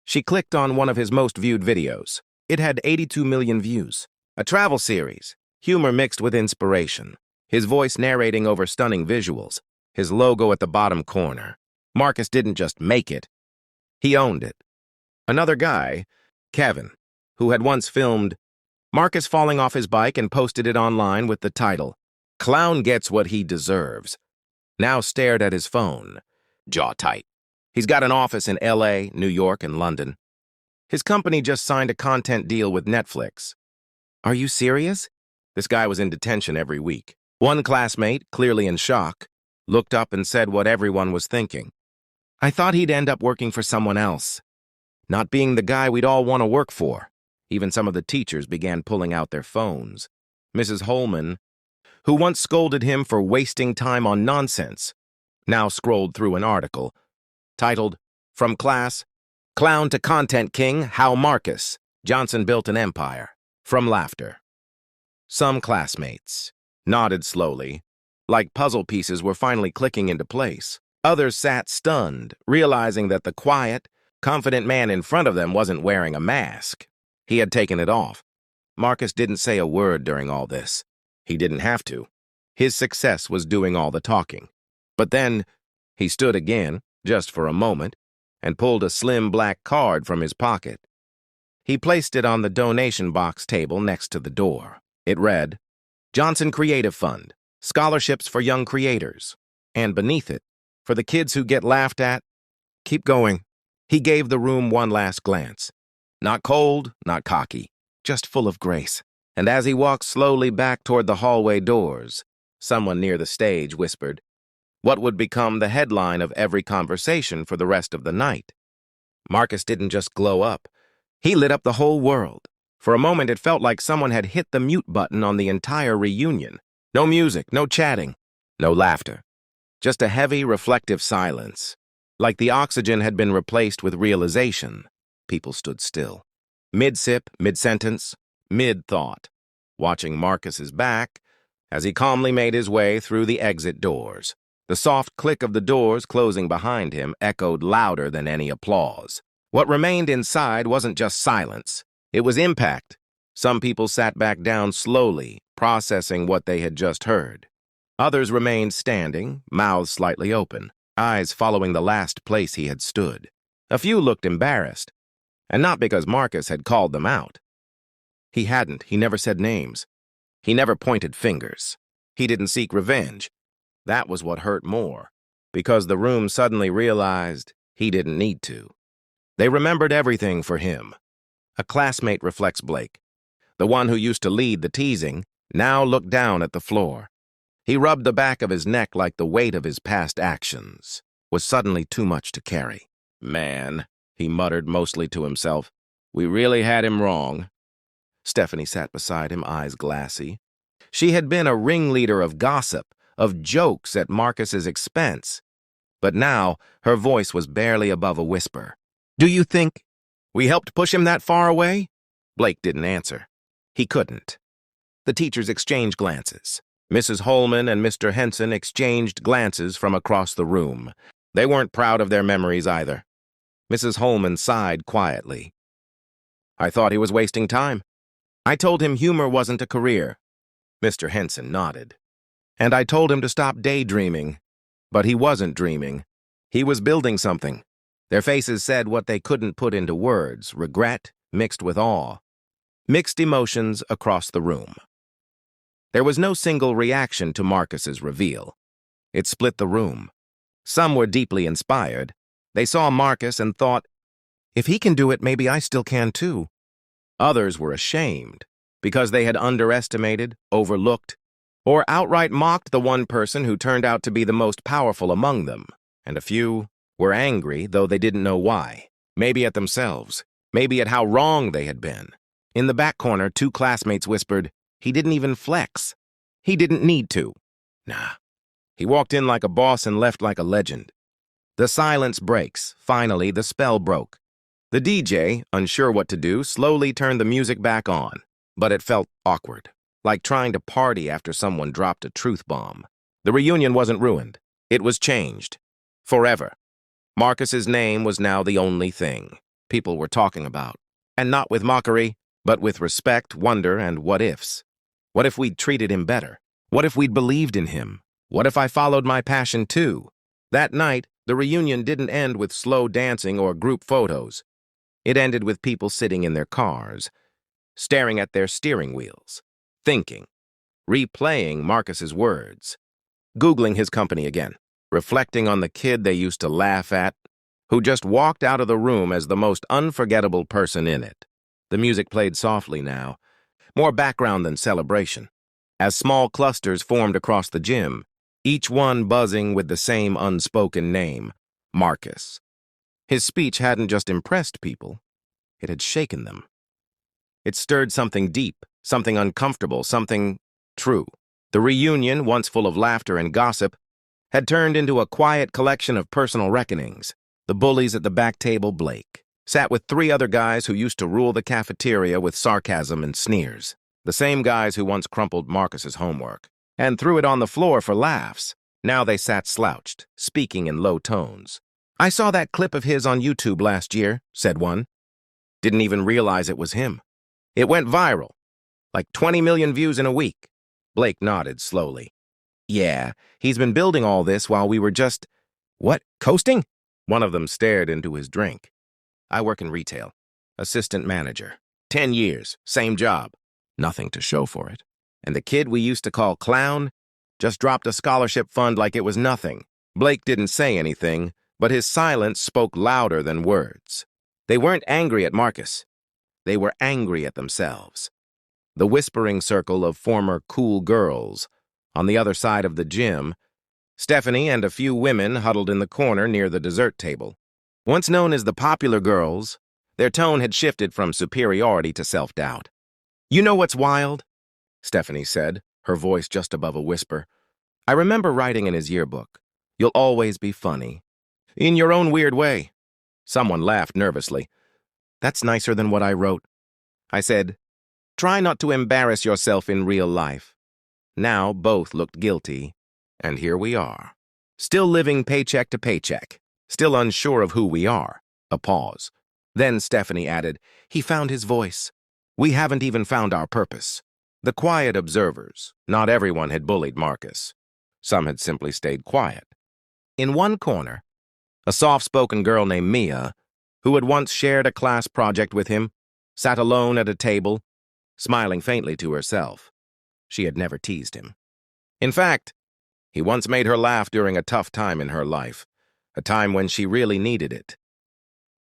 She clicked on one of his most viewed videos. It had 82 million views. A travel series, humor mixed with inspiration. His voice narrating over stunning visuals. His logo at the bottom corner. Marcus didn't just make it. He owned it. Another guy, Kevin, who had once filmed Marcus falling off his bike and posted it online with the title, "Clown Gets What He Deserves," now stared at his phone, jaw tight. He's got an office in LA, New York, and London. His company just signed a content deal with Netflix. Are you serious? This guy was in detention every week. One classmate, clearly in shock, looked up and said what everyone was thinking. I thought he'd end up working for someone else, not being the guy we'd all want to work for. Even some of the teachers began pulling out their phones. Mrs. Holman, who once scolded him for wasting time on nonsense, now scrolled through an article titled, "From Class, Clown to Content King, How Marcus Johnson Built an Empire." From laughter. Some classmates nodded slowly, like puzzle pieces were finally clicking into place. Others sat stunned, realizing that the quiet, confident man in front of them wasn't wearing a mask. He had taken it off. Marcus didn't say a word during all this. He didn't have to. His success was doing all the talking. But then, he stood again, just for a moment, and pulled a slim black card from his pocket. He placed it on the donation box table next to the door. It read, Johnson Creative Fund, Scholarships for Young Creators. And beneath it, for the kids who get laughed at, keep going. He gave the room one last glance. Not cold, not cocky, just full of grace. And as he walked slowly back toward the hallway doors, someone near the stage whispered what would become the headline of every conversation for the rest of the night. Marcus didn't just glow up. He lit up the whole world. For a moment, it felt like someone had hit the mute button on the entire reunion. No music, no chatting, no laughter. Just a heavy, reflective silence. Like the oxygen had been replaced with realization. People stood still. Mid-sip, mid-sentence, mid-thought, watching Marcus's back as he calmly made his way through the exit doors. The soft click of the doors closing behind him echoed louder than any applause. What remained inside wasn't just silence. It was impact. Some people sat back down slowly, processing what they had just heard. Others remained standing, mouths slightly open, eyes following the last place he had stood. A few looked embarrassed, and not because Marcus had called them out. He hadn't. He never said names. He never pointed fingers. He didn't seek revenge. That was what hurt more, because the room suddenly realized he didn't need to. They remembered everything for him. A classmate reflects Blake. The one who used to lead the teasing now looked down at the floor. He rubbed the back of his neck like the weight of his past actions was suddenly too much to carry. Man, he muttered mostly to himself, we really had him wrong. Stephanie sat beside him, eyes glassy. She had been a ringleader of gossip, of jokes at Marcus's expense. But now, her voice was barely above a whisper. Do you think we helped push him that far away? Blake didn't answer. He couldn't. The teachers exchanged glances. Mrs. Holman and Mr. Henson exchanged glances from across the room. They weren't proud of their memories either. Mrs. Holman sighed quietly. I thought he was wasting time. I told him humor wasn't a career. Mr. Henson nodded. And I told him to stop daydreaming. But he wasn't dreaming. He was building something. Their faces said what they couldn't put into words, regret mixed with awe. Mixed emotions across the room. There was no single reaction to Marcus's reveal. It split the room. Some were deeply inspired. They saw Marcus and thought, if he can do it, maybe I still can too. Others were ashamed because they had underestimated, overlooked, or outright mocked the one person who turned out to be the most powerful among them. And a few were angry, though they didn't know why. Maybe at themselves, maybe at how wrong they had been. In the back corner, two classmates whispered, he didn't even flex. He didn't need to. Nah. He walked in like a boss and left like a legend. The silence breaks. Finally, the spell broke. The DJ, unsure what to do, slowly turned the music back on. But it felt awkward, like trying to party after someone dropped a truth bomb. The reunion wasn't ruined. It was changed. Forever. Marcus's name was now the only thing people were talking about. And not with mockery, but with respect, wonder, and what-ifs. What if we'd treated him better? What if we'd believed in him? What if I followed my passion too? That night, the reunion didn't end with slow dancing or group photos. It ended with people sitting in their cars, staring at their steering wheels, thinking, replaying Marcus's words, Googling his company again, reflecting on the kid they used to laugh at, who just walked out of the room as the most unforgettable person in it. The music played softly now, more background than celebration, as small clusters formed across the gym, each one buzzing with the same unspoken name, Marcus. His speech hadn't just impressed people, it had shaken them. It stirred something deep, something uncomfortable, something true. The reunion, once full of laughter and gossip, had turned into a quiet collection of personal reckonings. The bullies at the back table, Blake, sat with three other guys who used to rule the cafeteria with sarcasm and sneers. The same guys who once crumpled Marcus's homework and threw it on the floor for laughs. Now they sat slouched, speaking in low tones. I saw that clip of his on YouTube last year, said one. Didn't even realize it was him. It went viral, like 20 million views in a week. Blake nodded slowly. Yeah, he's been building all this while we were just, what, coasting? One of them stared into his drink. I work in retail. Assistant manager. 10 years, same job. Nothing to show for it. And the kid we used to call Clown just dropped a scholarship fund like it was nothing. Blake didn't say anything, but his silence spoke louder than words. They weren't angry at Marcus. They were angry at themselves. the whispering circle of former cool girls. On the other side of the gym, Stephanie and a few women huddled in the corner near the dessert table. Once known as the popular girls, their tone had shifted from superiority to self-doubt. "You know what's wild?" Stephanie said, her voice just above a whisper. "I remember writing in his yearbook, 'You'll always be funny. In your own weird way.'" Someone laughed nervously. "That's nicer than what I wrote." I said, "Try not to embarrass yourself in real life." Now both looked guilty, and here we are. Still living paycheck to paycheck, still unsure of who we are. A pause. Then Stephanie added, "He found his voice. We haven't even found our purpose." The quiet observers, not everyone had bullied Marcus. Some had simply stayed quiet. In one corner, a soft-spoken girl named Mia, who had once shared a class project with him, sat alone at a table, smiling faintly to herself. She had never teased him. In fact, he once made her laugh during a tough time in her life, a time when she really needed it.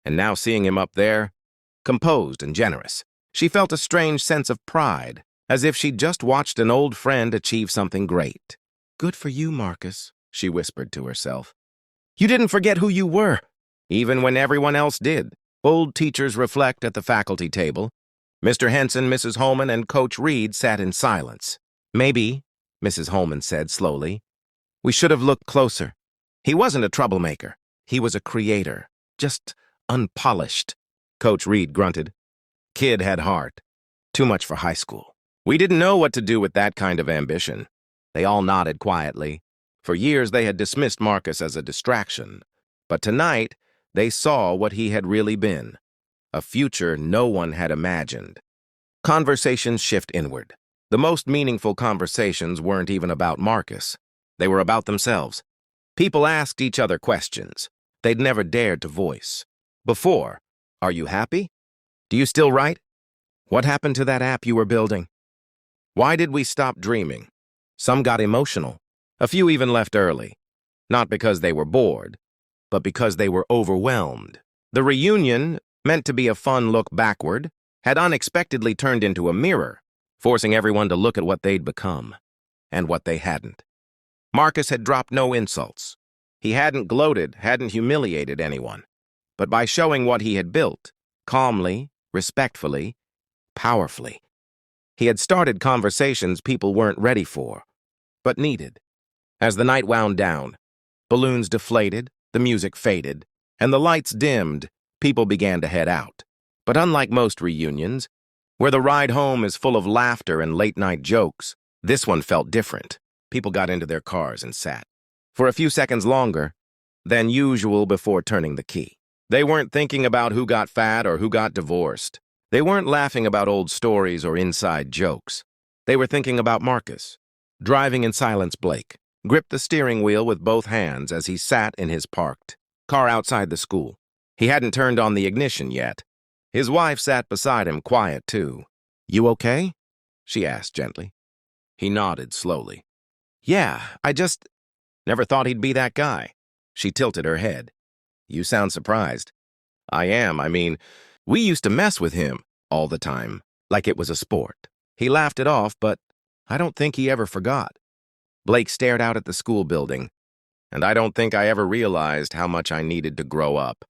And now seeing him up there, composed and generous, she felt a strange sense of pride, as if she'd just watched an old friend achieve something great. "Good for you, Marcus," she whispered to herself. "You didn't forget who you were, even when everyone else did." Old teachers reflect at the faculty table. Mr. Henson, Mrs. Holman, and Coach Reed sat in silence. "Maybe," Mrs. Holman said slowly, "we should have looked closer. He wasn't a troublemaker. He was a creator, just unpolished." Coach Reed grunted. "Kid had heart. Too much for high school. We didn't know what to do with that kind of ambition." They all nodded quietly. For years they had dismissed Marcus as a distraction, but tonight they saw what he had really been, a future no one had imagined. Conversations shift inward. The most meaningful conversations weren't even about Marcus. They were about themselves. People asked each other questions they'd never dared to voice. Before, "Are you happy? Do you still write? What happened to that app you were building? Why did we stop dreaming?" Some got emotional. A few even left early. Not because they were bored, but because they were overwhelmed. The reunion, meant to be a fun look backward, had unexpectedly turned into a mirror, forcing everyone to look at what they'd become, and what they hadn't. Marcus had dropped no insults. He hadn't gloated, hadn't humiliated anyone. But by showing what he had built, calmly, respectfully, powerfully, he had started conversations people weren't ready for, but needed. As the night wound down, balloons deflated, the music faded, and the lights dimmed, people began to head out. But unlike most reunions, where the ride home is full of laughter and late-night jokes, this one felt different. People got into their cars and sat for a few seconds longer than usual before turning the key. They weren't thinking about who got fat or who got divorced. They weren't laughing about old stories or inside jokes. They were thinking about Marcus. Driving in silence, Blake gripped the steering wheel with both hands as he sat in his parked car outside the school. He hadn't turned on the ignition yet. His wife sat beside him, quiet too. "You okay?" she asked gently. He nodded slowly. "Yeah, I just never thought he'd be that guy." She tilted her head. "You sound surprised." "I am. I mean, we used to mess with him all the time, like it was a sport. He laughed it off, but I don't think he ever forgot." Blake stared out at the school building, and I don't think I ever realized how much I needed to grow up.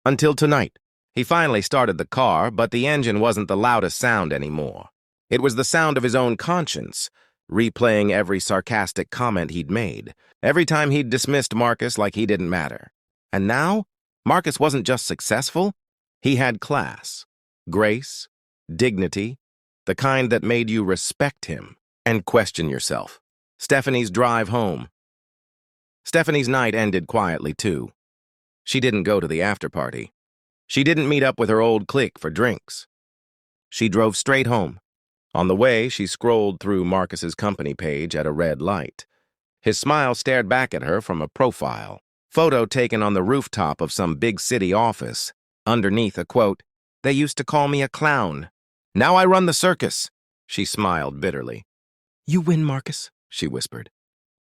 Until tonight. He finally started the car, but the engine wasn't the loudest sound anymore. It was the sound of his own conscience, replaying every sarcastic comment he'd made, every time he'd dismissed Marcus like he didn't matter. And now, Marcus wasn't just successful, he had class, grace, dignity, the kind that made you respect him and question yourself. Stephanie's drive home. Stephanie's night ended quietly, too. She didn't go to the after-party. She didn't meet up with her old clique for drinks. She drove straight home. On the way, she scrolled through Marcus's company page at a red light. His smile stared back at her from a profile photo taken on the rooftop of some big city office. Underneath a quote, "They used to call me a clown. Now I run the circus." She smiled bitterly. "You win, Marcus," she whispered.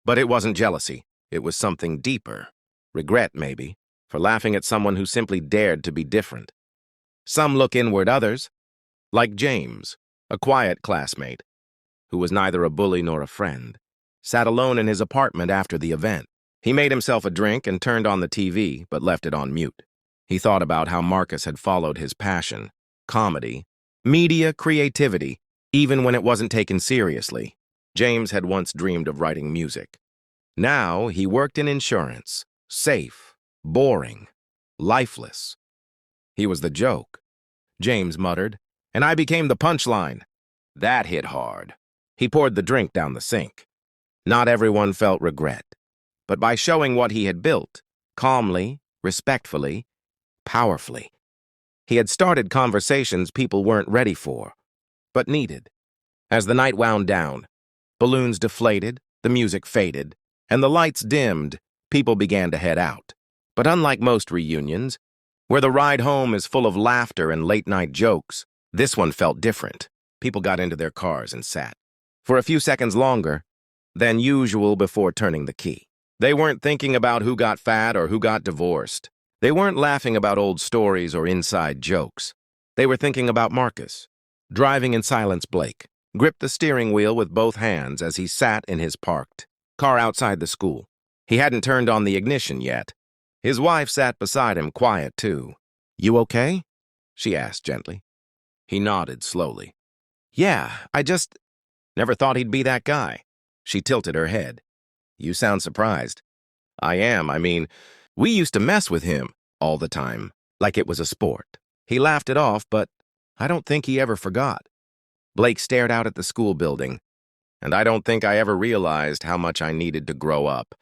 But it wasn't jealousy. It was something deeper. Regret, maybe, for laughing at someone who simply dared to be different. Some look inward, others, like James, A quiet classmate, who was neither a bully nor a friend, sat alone in his apartment after the event. He made himself a drink and turned on the TV, but left it on mute. He thought about how Marcus had followed his passion, comedy, media, creativity, even when it wasn't taken seriously. James had once dreamed of writing music. Now he worked in insurance, safe, boring, lifeless. He was the joke, James muttered, and I became the punchline. That hit hard. He poured the drink down the sink. Not everyone felt regret, but by showing what he had built, calmly, respectfully, powerfully, he had started conversations people weren't ready for, but needed. As the night wound down, balloons deflated, the music faded, and the lights dimmed, people began to head out. But unlike most reunions, where the ride home is full of laughter and late-night jokes, this one felt different. People got into their cars and sat for a few seconds longer than usual before turning the key. They weren't thinking about who got fat or who got divorced. They weren't laughing about old stories or inside jokes. They were thinking about Marcus. Driving in silence, Blake gripped the steering wheel with both hands as he sat in his parked car outside the school. He hadn't turned on the ignition yet. His wife sat beside him, quiet too. "You okay?" she asked gently. He nodded slowly. "Yeah, I just never thought he'd be that guy." She tilted her head. "You sound surprised." "I am. I mean, we used to mess with him all the time, like it was a sport. He laughed it off, but I don't think he ever forgot." Blake stared out at the school building, and I don't think I ever realized how much I needed to grow up.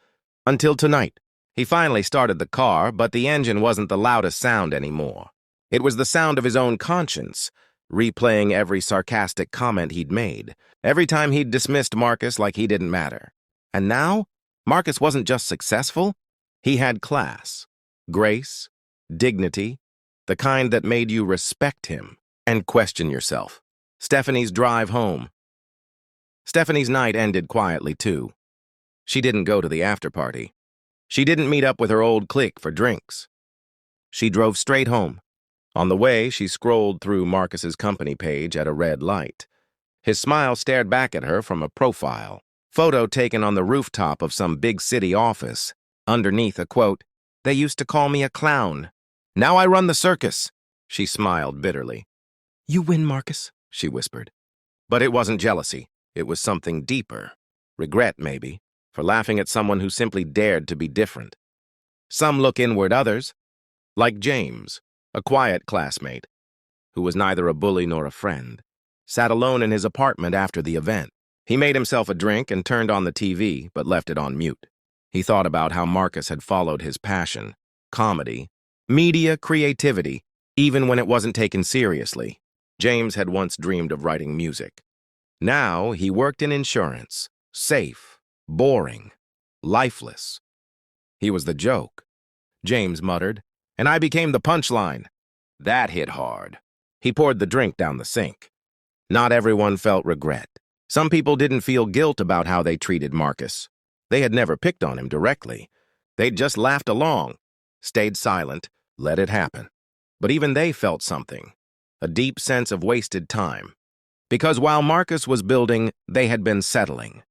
Until tonight. He finally started the car, but the engine wasn't the loudest sound anymore. It was the sound of his own conscience, replaying every sarcastic comment he'd made, every time he'd dismissed Marcus like he didn't matter. And now, Marcus wasn't just successful, he had class, grace, dignity, the kind that made you respect him and question yourself. Stephanie's drive home. Stephanie's night ended quietly, too. She didn't go to the after-party. She didn't meet up with her old clique for drinks. She drove straight home. On the way, she scrolled through Marcus's company page at a red light. His smile stared back at her from a profile photo taken on the rooftop of some big city office. Underneath a quote, "They used to call me a clown. Now I run the circus." She smiled bitterly. "You win, Marcus," she whispered. But it wasn't jealousy. It was something deeper. Regret, maybe, for laughing at someone who simply dared to be different. Some look inward, others, like James, a quiet classmate, who was neither a bully nor a friend, sat alone in his apartment after the event. He made himself a drink and turned on the TV, but left it on mute. He thought about how Marcus had followed his passion, comedy, media, creativity, even when it wasn't taken seriously. James had once dreamed of writing music. Now he worked in insurance, safe, boring, lifeless. He was the joke, James muttered, and I became the punchline. That hit hard. He poured the drink down the sink. Not everyone felt regret. Some people didn't feel guilt about how they treated Marcus. They had never picked on him directly. They'd just laughed along, stayed silent, let it happen. But even they felt something, a deep sense of wasted time. Because while Marcus was building, they had been settling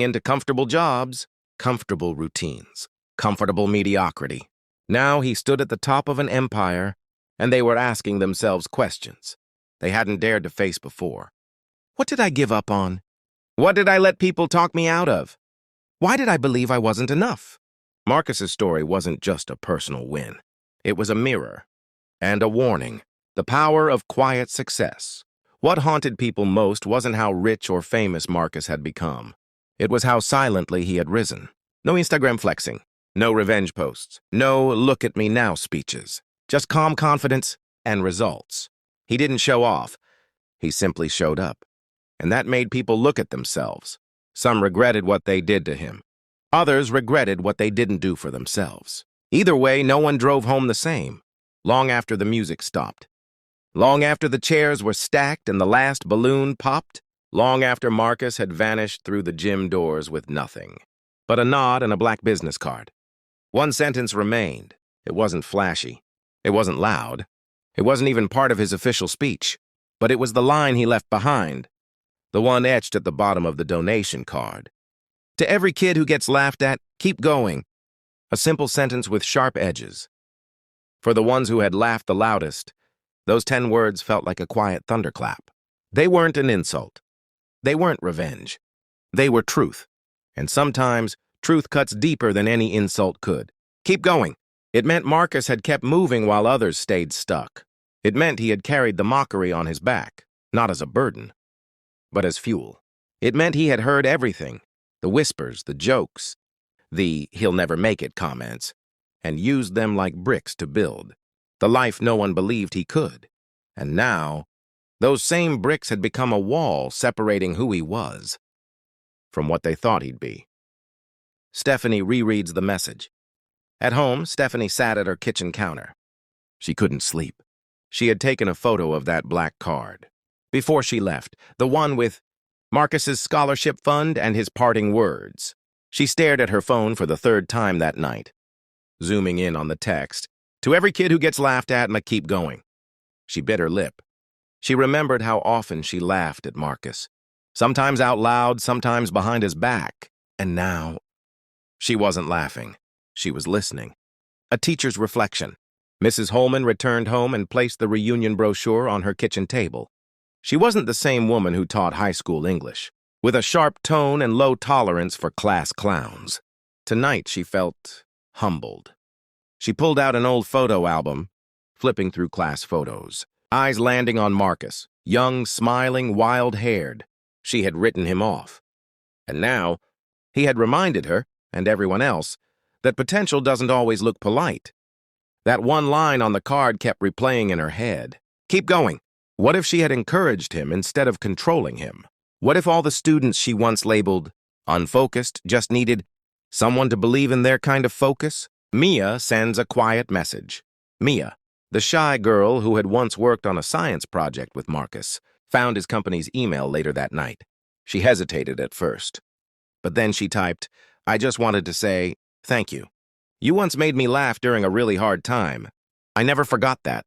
into comfortable jobs, comfortable routines, comfortable mediocrity. Now he stood at the top of an empire, and they were asking themselves questions they hadn't dared to face before. What did I give up on? What did I let people talk me out of? Why did I believe I wasn't enough? Marcus's story wasn't just a personal win. It was a mirror and a warning. The power of quiet success. What haunted people most wasn't how rich or famous Marcus had become. It was how silently he had risen. No Instagram flexing, no revenge posts, no look at me now speeches. Just calm confidence and results. He didn't show off. He simply showed up. And that made people look at themselves. Some regretted what they did to him. Others regretted what they didn't do for themselves. Either way, no one drove home the same. Long after the music stopped. Long after the chairs were stacked and the last balloon popped. Long after Marcus had vanished through the gym doors with nothing but a nod and a black business card. One sentence remained. It wasn't flashy. It wasn't loud. It wasn't even part of his official speech. But it was the line he left behind, the one etched at the bottom of the donation card. To every kid who gets laughed at, keep going. A simple sentence with sharp edges. For the ones who had laughed the loudest, those 10 words felt like a quiet thunderclap. They weren't an insult. They weren't revenge. They were truth. And sometimes, truth cuts deeper than any insult could. Keep going. It meant Marcus had kept moving while others stayed stuck. It meant he had carried the mockery on his back, not as a burden, but as fuel. It meant he had heard everything, the whispers, the jokes, the "he'll never make it" comments, and used them like bricks to build the life no one believed he could. And now, those same bricks had become a wall separating who he was from what they thought he'd be. Stephanie rereads the message. At home, Stephanie sat at her kitchen counter. She couldn't sleep. She had taken a photo of that black card. Before she left, the one with Marcus's scholarship fund and his parting words. She stared at her phone for the 3rd time that night, zooming in on the text. To every kid who gets laughed at, keep going. She bit her lip. She remembered how often she laughed at Marcus, sometimes out loud, sometimes behind his back. And now, she wasn't laughing. She was listening. A teacher's reflection. Mrs. Holman returned home and placed the reunion brochure on her kitchen table. She wasn't the same woman who taught high school English, with a sharp tone and low tolerance for class clowns. Tonight, she felt humbled. She pulled out an old photo album, flipping through class photos, eyes landing on Marcus, young, smiling, wild-haired. She had written him off. And now, he had reminded her, and everyone else, that potential doesn't always look polite. That one line on the card kept replaying in her head. Keep going. What if she had encouraged him instead of controlling him? What if all the students she once labeled unfocused just needed someone to believe in their kind of focus? Mia sends a quiet message. Mia, the shy girl who had once worked on a science project with Marcus, found his company's email later that night. She hesitated at first. But then she typed, I just wanted to say, thank you. You once made me laugh during a really hard time. I never forgot that.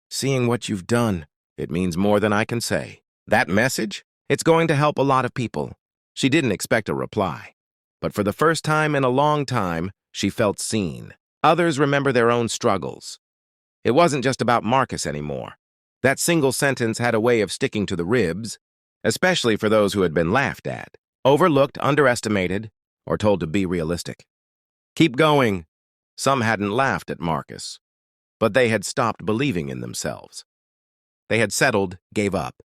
Seeing what you've done, it means more than I can say. That message? It's going to help a lot of people. She didn't expect a reply. But for the first time in a long time, she felt seen. Others remember their own struggles. It wasn't just about Marcus anymore. That single sentence had a way of sticking to the ribs, especially for those who had been laughed at, overlooked, underestimated, or told to be realistic. Keep going. Some hadn't laughed at Marcus, but they had stopped believing in themselves. They had settled, gave up,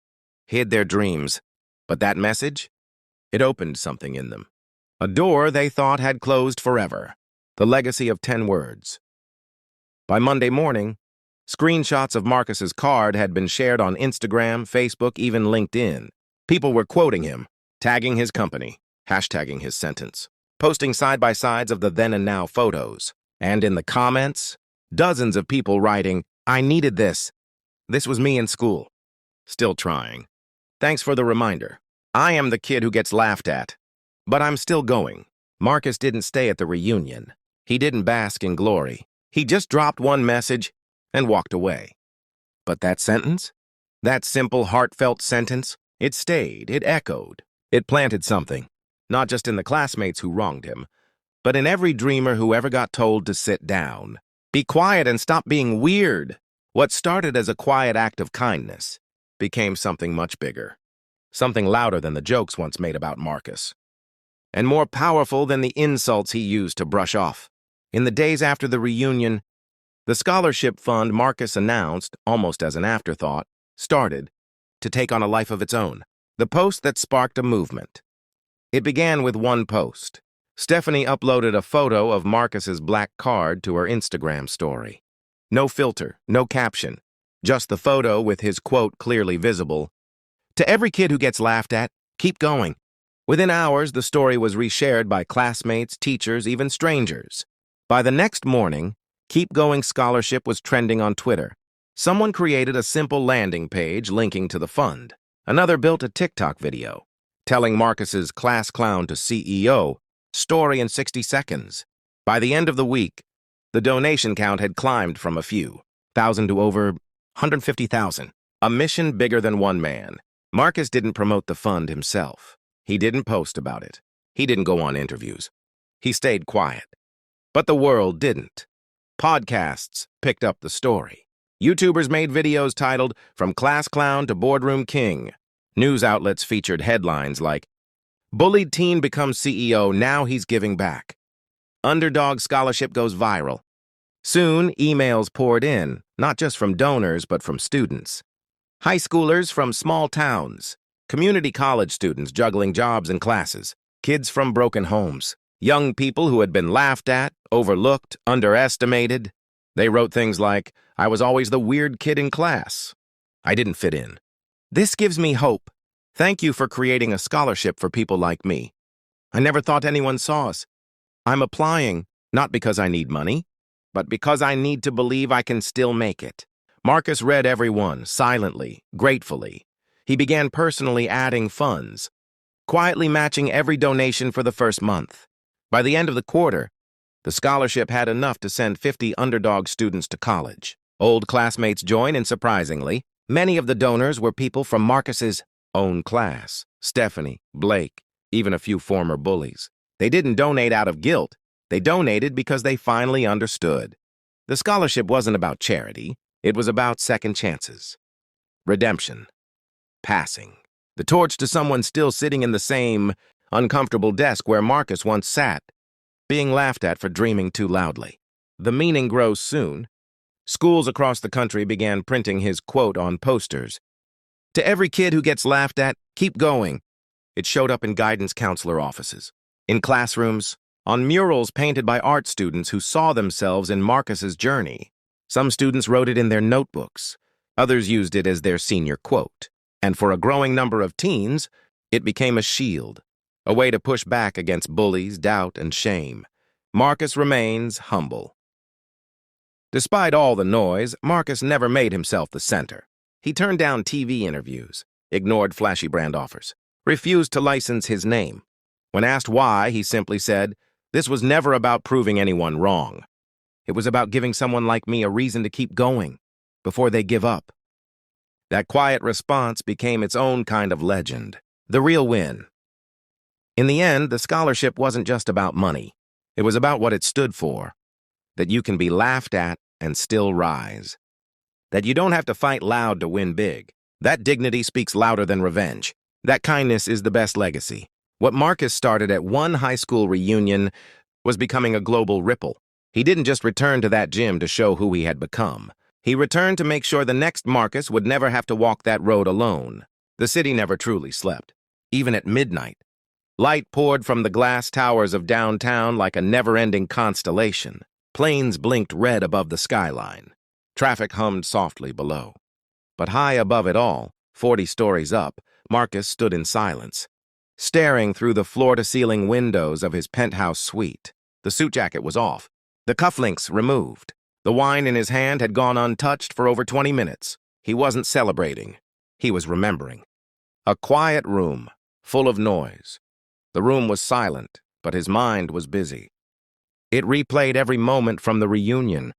hid their dreams. But that message? It opened something in them. A door they thought had closed forever. The legacy of 10 words. By Monday morning, screenshots of Marcus's card had been shared on Instagram, Facebook, even LinkedIn. People were quoting him, tagging his company, hashtagging his sentence, posting side-by-sides of the then and now photos. And in the comments, dozens of people writing, I needed this. This was me in school. Still trying. Thanks for the reminder. I am the kid who gets laughed at. But I'm still going. Marcus didn't stay at the reunion. He didn't bask in glory. He just dropped one message and walked away. But that sentence? That simple, heartfelt sentence? It stayed, it echoed. It planted something, not just in the classmates who wronged him, but in every dreamer who ever got told to sit down. Be quiet and stop being weird. What started as a quiet act of kindness became something much bigger. Something louder than the jokes once made about Marcus. And more powerful than the insults he used to brush off. In the days after the reunion, the scholarship fund Marcus announced, almost as an afterthought, started to take on a life of its own. The post that sparked a movement. It began with one post. Stephanie uploaded a photo of Marcus's black card to her Instagram story. No filter, no caption, just the photo with his quote clearly visible. To every kid who gets laughed at, keep going. Within hours, the story was reshared by classmates, teachers, even strangers. By the next morning, Keep Going Scholarship was trending on Twitter. Someone created a simple landing page linking to the fund. Another built a TikTok video, telling Marcus's class clown to CEO story in 60 seconds. By the end of the week, the donation count had climbed from a few thousand to over 150,000. A mission bigger than one man. Marcus didn't promote the fund himself. He didn't post about it. He didn't go on interviews. He stayed quiet. But the world didn't. Podcasts picked up the story. YouTubers made videos titled From Class Clown to Boardroom King. News outlets featured headlines like, Bullied teen becomes CEO, now he's giving back. Underdog scholarship goes viral. Soon, emails poured in, not just from donors, but from students. High schoolers from small towns, community college students juggling jobs and classes, kids from broken homes, young people who had been laughed at, overlooked, underestimated. They wrote things like, I was always the weird kid in class. I didn't fit in. This gives me hope. Thank you for creating a scholarship for people like me. I never thought anyone saw us. I'm applying, not because I need money, but because I need to believe I can still make it. Marcus read every one, silently, gratefully. He began personally adding funds, quietly matching every donation for the first month. By the end of the quarter, the scholarship had enough to send 50 underdog students to college. Old classmates joined, and surprisingly, many of the donors were people from Marcus's own class. Stephanie, Blake, even a few former bullies. They didn't donate out of guilt. They donated because they finally understood. The scholarship wasn't about charity. It was about second chances. Redemption. Passing. The torch to someone still sitting in the same uncomfortable desk where Marcus once sat, being laughed at for dreaming too loudly. The meaning grows soon. Schools across the country began printing his quote on posters. To every kid who gets laughed at, keep going. It showed up in guidance counselor offices, in classrooms, on murals painted by art students who saw themselves in Marcus's journey. Some students wrote it in their notebooks. Others used it as their senior quote. And for a growing number of teens, it became a shield, a way to push back against bullies, doubt, and shame. Marcus remains humble. Despite all the noise, Marcus never made himself the center. He turned down TV interviews, ignored flashy brand offers, refused to license his name. When asked why, he simply said, "This was never about proving anyone wrong. It was about giving someone like me a reason to keep going before they give up." That quiet response became its own kind of legend, the real win. In the end, the scholarship wasn't just about money. It was about what it stood for, that you can be laughed at and still rise, that you don't have to fight loud to win big. That dignity speaks louder than revenge. That kindness is the best legacy. What Marcus started at one high school reunion was becoming a global ripple. He didn't just return to that gym to show who he had become. He returned to make sure the next Marcus would never have to walk that road alone. The city never truly slept, even at midnight. Light poured from the glass towers of downtown like a never-ending constellation. Planes blinked red above the skyline. Traffic hummed softly below. But high above it all, 40 stories up, Marcus stood in silence, staring through the floor-to-ceiling windows of his penthouse suite. The suit jacket was off, the cufflinks removed. The wine in his hand had gone untouched for over 20 minutes. He wasn't celebrating. He was remembering. A quiet room, full of noise. The room was silent, but his mind was busy. It replayed every moment from the reunion.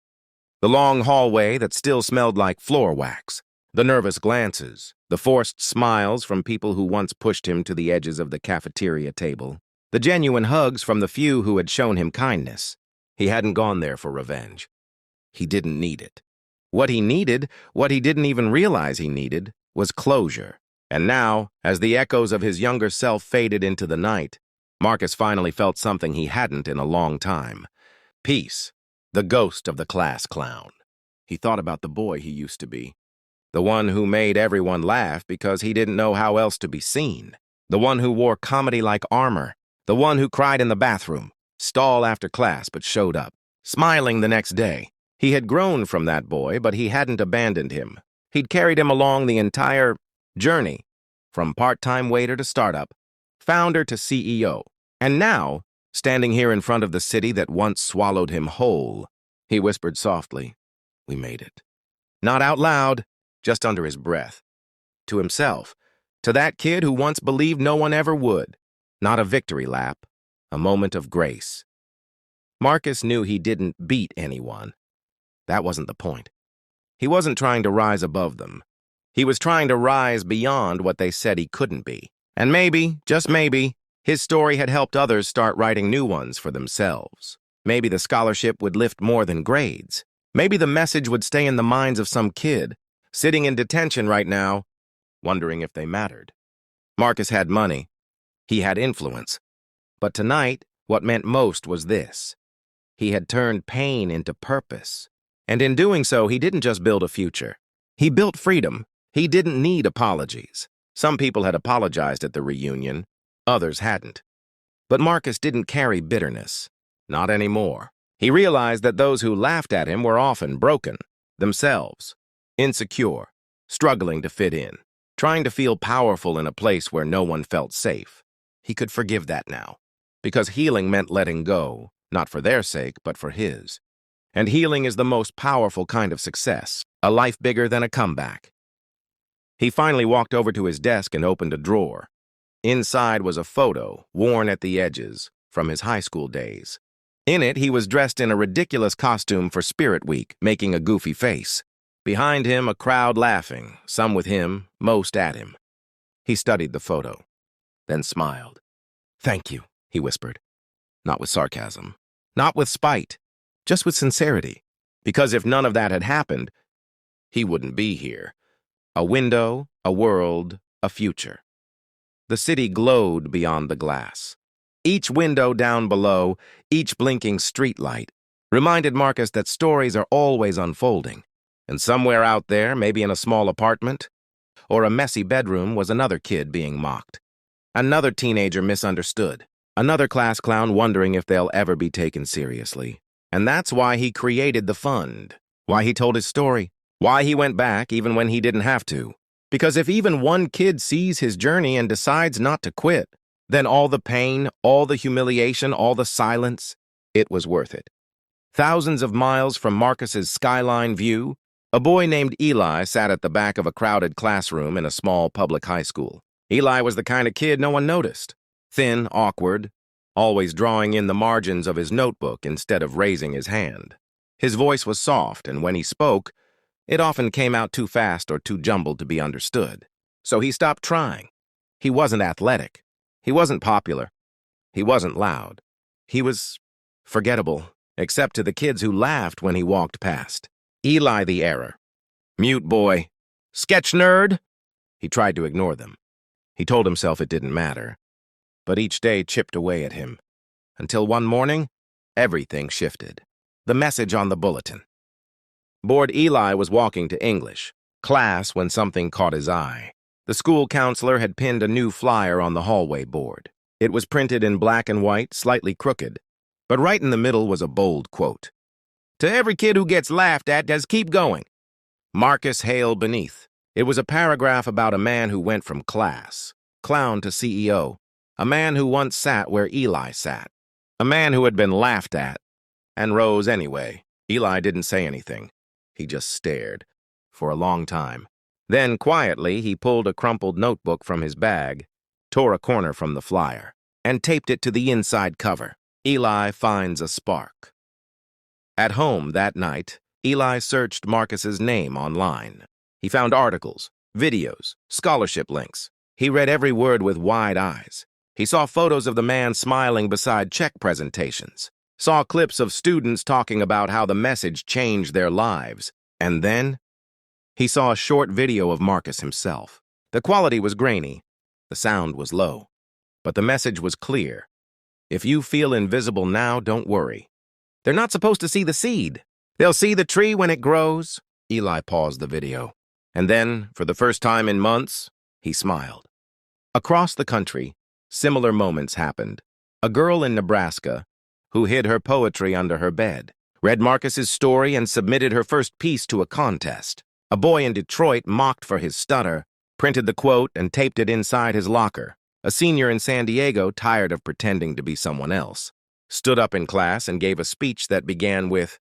The long hallway that still smelled like floor wax. The nervous glances. The forced smiles from people who once pushed him to the edges of the cafeteria table. The genuine hugs from the few who had shown him kindness. He hadn't gone there for revenge. He didn't need it. What he needed, what he didn't even realize he needed, was closure. And now, as the echoes of his younger self faded into the night, Marcus finally felt something he hadn't in a long time. Peace, the ghost of the class clown. He thought about the boy he used to be. The one who made everyone laugh because he didn't know how else to be seen. The one who wore comedy like armor. The one who cried in the bathroom, stall after class, but showed up, smiling the next day. He had grown from that boy, but he hadn't abandoned him. He'd carried him along the entire journey, from part-time waiter to startup, founder to CEO. And now, standing here in front of the city that once swallowed him whole, he whispered softly, "We made it." Not out loud, just under his breath. To himself, to that kid who once believed no one ever would. Not a victory lap, a moment of grace. Marcus knew he didn't beat anyone. That wasn't the point. He wasn't trying to rise above them. He was trying to rise beyond what they said he couldn't be. And maybe, just maybe, his story had helped others start writing new ones for themselves. Maybe the scholarship would lift more than grades. Maybe the message would stay in the minds of some kid, sitting in detention right now, wondering if they mattered. Marcus had money. He had influence. But tonight, what meant most was this. He had turned pain into purpose. And in doing so, he didn't just build a future. He built freedom. He didn't need apologies. Some people had apologized at the reunion. Others hadn't. But Marcus didn't carry bitterness. Not anymore. He realized that those who laughed at him were often broken, themselves, insecure, struggling to fit in, trying to feel powerful in a place where no one felt safe. He could forgive that now, because healing meant letting go, not for their sake, but for his. And healing is the most powerful kind of success, a life bigger than a comeback. He finally walked over to his desk and opened a drawer. Inside was a photo, worn at the edges, from his high school days. In it, he was dressed in a ridiculous costume for Spirit Week, making a goofy face. Behind him, a crowd laughing, some with him, most at him. He studied the photo, then smiled. "Thank you," he whispered. Not with sarcasm, not with spite, just with sincerity. Because if none of that had happened, he wouldn't be here. A window, a world, a future. The city glowed beyond the glass. Each window down below, each blinking streetlight, reminded Marcus that stories are always unfolding. And somewhere out there, maybe in a small apartment or a messy bedroom, was another kid being mocked. Another teenager misunderstood. Another class clown wondering if they'll ever be taken seriously. And that's why he created the fund. Why he told his story. Why he went back even when he didn't have to. Because if even one kid sees his journey and decides not to quit, then all the pain, all the humiliation, all the silence, it was worth it. Thousands of miles from Marcus's skyline view, a boy named Eli sat at the back of a crowded classroom in a small public high school. Eli was the kind of kid no one noticed. Thin, awkward, always drawing in the margins of his notebook instead of raising his hand. His voice was soft, and when he spoke, it often came out too fast or too jumbled to be understood. So he stopped trying. He wasn't athletic. He wasn't popular. He wasn't loud. He was forgettable, except to the kids who laughed when he walked past. Eli the error. Mute boy. Sketch nerd. He tried to ignore them. He told himself it didn't matter. But each day chipped away at him. Until one morning, everything shifted. The message on the bulletin. Bored Eli was walking to English class when something caught his eye. The school counselor had pinned a new flyer on the hallway board. It was printed in black and white, slightly crooked. But right in the middle was a bold quote. "To every kid who gets laughed at, just keep going. Marcus Hale beneath." It was a paragraph about a man who went from class, clown to CEO. A man who once sat where Eli sat. A man who had been laughed at and rose anyway. Eli didn't say anything. He just stared for a long time. Then, quietly, he pulled a crumpled notebook from his bag, tore a corner from the flyer, and taped it to the inside cover. Eli finds a spark. At home that night, Eli searched Marcus's name online. He found articles, videos, scholarship links. He read every word with wide eyes. He saw photos of the man smiling beside check presentations. Saw clips of students talking about how the message changed their lives. And then, he saw a short video of Marcus himself. The quality was grainy. The sound was low. But the message was clear. If you feel invisible now, don't worry. They're not supposed to see the seed. They'll see the tree when it grows. Eli paused the video. And then, for the first time in months, he smiled. Across the country, similar moments happened. A girl in Nebraska, who hid her poetry under her bed, read Marcus's story and submitted her first piece to a contest. A boy in Detroit, mocked for his stutter, printed the quote and taped it inside his locker. A senior in San Diego, tired of pretending to be someone else, stood up in class and gave a speech that began with,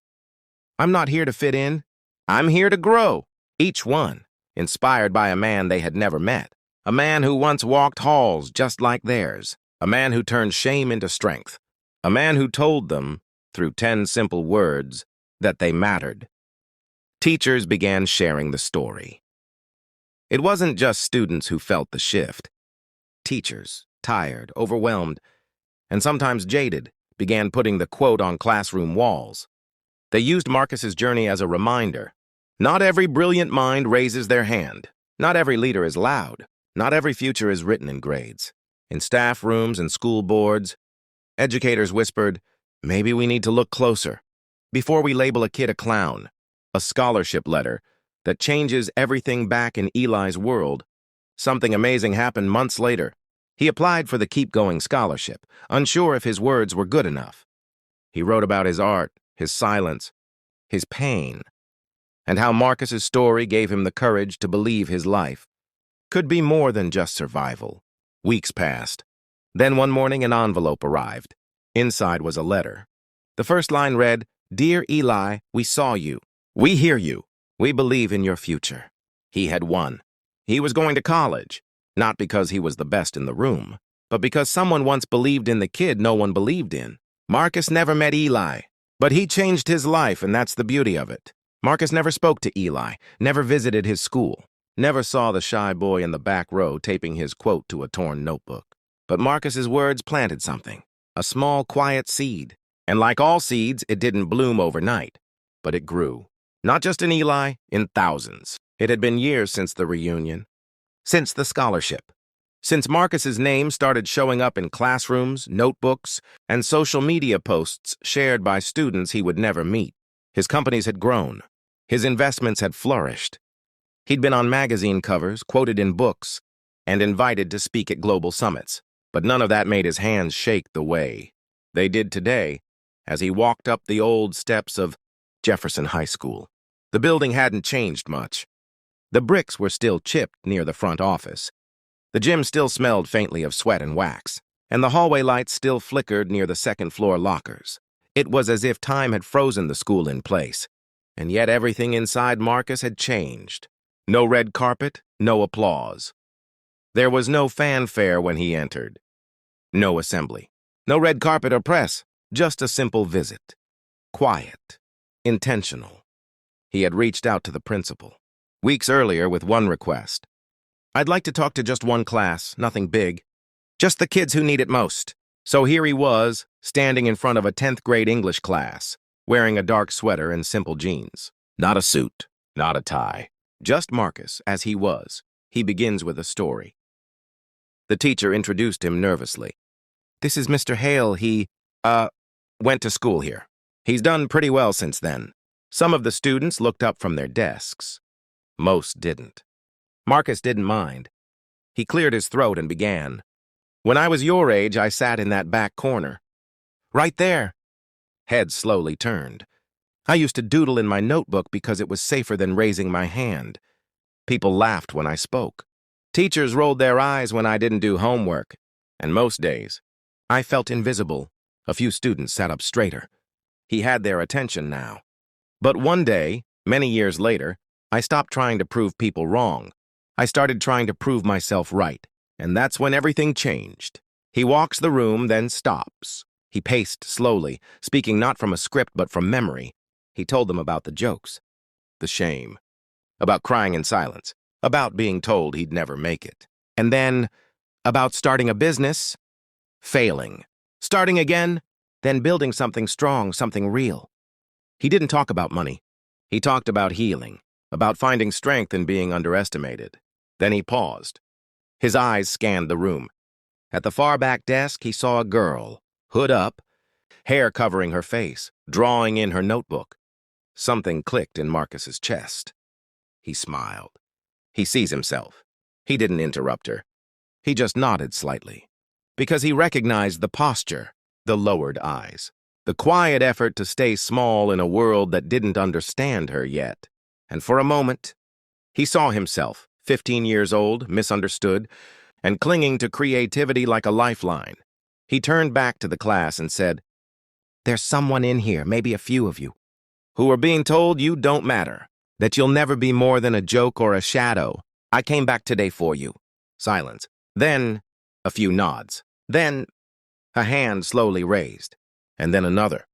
"I'm not here to fit in. I'm here to grow." Each one inspired by a man they had never met. A man who once walked halls just like theirs. A man who turned shame into strength. A man who told them, through 10 simple words, that they mattered. Teachers began sharing the story. It wasn't just students who felt the shift. Teachers, tired, overwhelmed, and sometimes jaded, began putting the quote on classroom walls. They used Marcus's journey as a reminder. Not every brilliant mind raises their hand. Not every leader is loud. Not every future is written in grades. In staff rooms and school boards, educators whispered, maybe we need to look closer before we label a kid a clown. A scholarship letter that changes everything back in Eli's world. Something amazing happened months later. He applied for the Keep Going scholarship, unsure if his words were good enough. He wrote about his art, his silence, his pain, and how Marcus's story gave him the courage to believe his life could be more than just survival. Weeks passed. Then one morning an envelope arrived. Inside was a letter. The first line read, "Dear Eli, we saw you. We hear you. We believe in your future." He had won. He was going to college, not because he was the best in the room, but because someone once believed in the kid no one believed in. Marcus never met Eli, but he changed his life, and that's the beauty of it. Marcus never spoke to Eli, never visited his school, never saw the shy boy in the back row taping his quote to a torn notebook. But Marcus's words planted something, a small, quiet seed. And like all seeds, it didn't bloom overnight, but it grew. Not just in Eli, in thousands. It had been years since the reunion, since the scholarship, since Marcus's name started showing up in classrooms, notebooks, and social media posts shared by students he would never meet. His companies had grown. His investments had flourished. He'd been on magazine covers, quoted in books, and invited to speak at global summits. But none of that made his hands shake the way they did today as he walked up the old steps of Jefferson High School. The building hadn't changed much. The bricks were still chipped near the front office. The gym still smelled faintly of sweat and wax, and the hallway lights still flickered near the second-floor lockers. It was as if time had frozen the school in place, and yet everything inside Marcus had changed. No red carpet, no applause. There was no fanfare when he entered. No assembly. No red carpet or press, just a simple visit. Quiet. Intentional. He had reached out to the principal weeks earlier with one request. "I'd like to talk to just one class, nothing big. Just the kids who need it most." So here he was, standing in front of a 10th grade English class, wearing a dark sweater and simple jeans. Not a suit, not a tie. Just Marcus, as he was. He begins with a story. The teacher introduced him nervously. "This is Mr. Hale. He, went to school here. He's done pretty well since then." Some of the students looked up from their desks. Most didn't. Marcus didn't mind. He cleared his throat and began. "When I was your age, I sat in that back corner. Right there." Heads slowly turned. "I used to doodle in my notebook because it was safer than raising my hand." People laughed when I spoke. Teachers rolled their eyes when I didn't do homework. And most days, I felt invisible. A few students sat up straighter. He had their attention now. But one day, many years later, I stopped trying to prove people wrong. I started trying to prove myself right. And that's when everything changed. He walks the room, then stops. He paced slowly, speaking not from a script but from memory. He told them about the jokes, the shame, about crying in silence, about being told he'd never make it. And then, about starting a business, failing, starting again, then building something strong, something real. He didn't talk about money. He talked about healing, about finding strength in being underestimated. Then he paused. His eyes scanned the room. At the far back desk, he saw a girl, hood up, hair covering her face, drawing in her notebook. Something clicked in Marcus's chest. He smiled. He sees himself. He didn't interrupt her. He just nodded slightly, because he recognized the posture, the lowered eyes, the quiet effort to stay small in a world that didn't understand her yet. And for a moment, he saw himself, 15 years old, misunderstood, and clinging to creativity like a lifeline. He turned back to the class and said, "There's someone in here, maybe a few of you, who are being told you don't matter, that you'll never be more than a joke or a shadow. I came back today for you." Silence. Then a few nods. Then a hand slowly raised. And then another.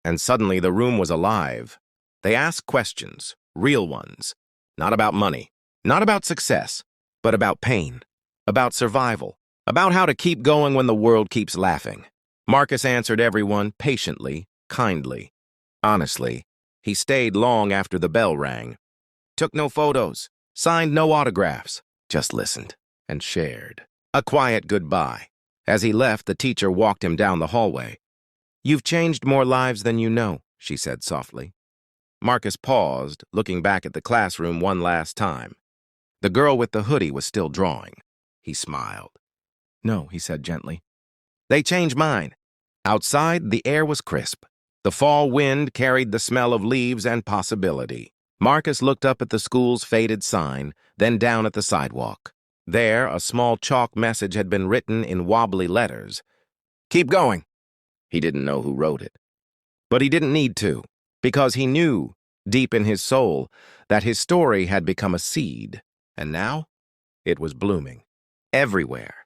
And suddenly the room was alive. They asked questions, real ones, not about money, Not about success, but about pain, about survival, about how to keep going when the world keeps laughing. Marcus answered everyone patiently, kindly. Honestly, he stayed long after the bell rang. Took no photos, signed no autographs, just listened and shared. A quiet goodbye. As he left, the teacher walked him down the hallway. "You've changed more lives than you know," she said softly. Marcus paused, looking back at the classroom one last time. The girl with the hoodie was still drawing. He smiled. "No," he said gently. "They changed mine." Outside, the air was crisp. The fall wind carried the smell of leaves and possibility. Marcus looked up at the school's faded sign, then down at the sidewalk. There, a small chalk message had been written in wobbly letters. "Keep going." He didn't know who wrote it. But he didn't need to, because he knew, deep in his soul, that his story had become a seed, and now it was blooming everywhere.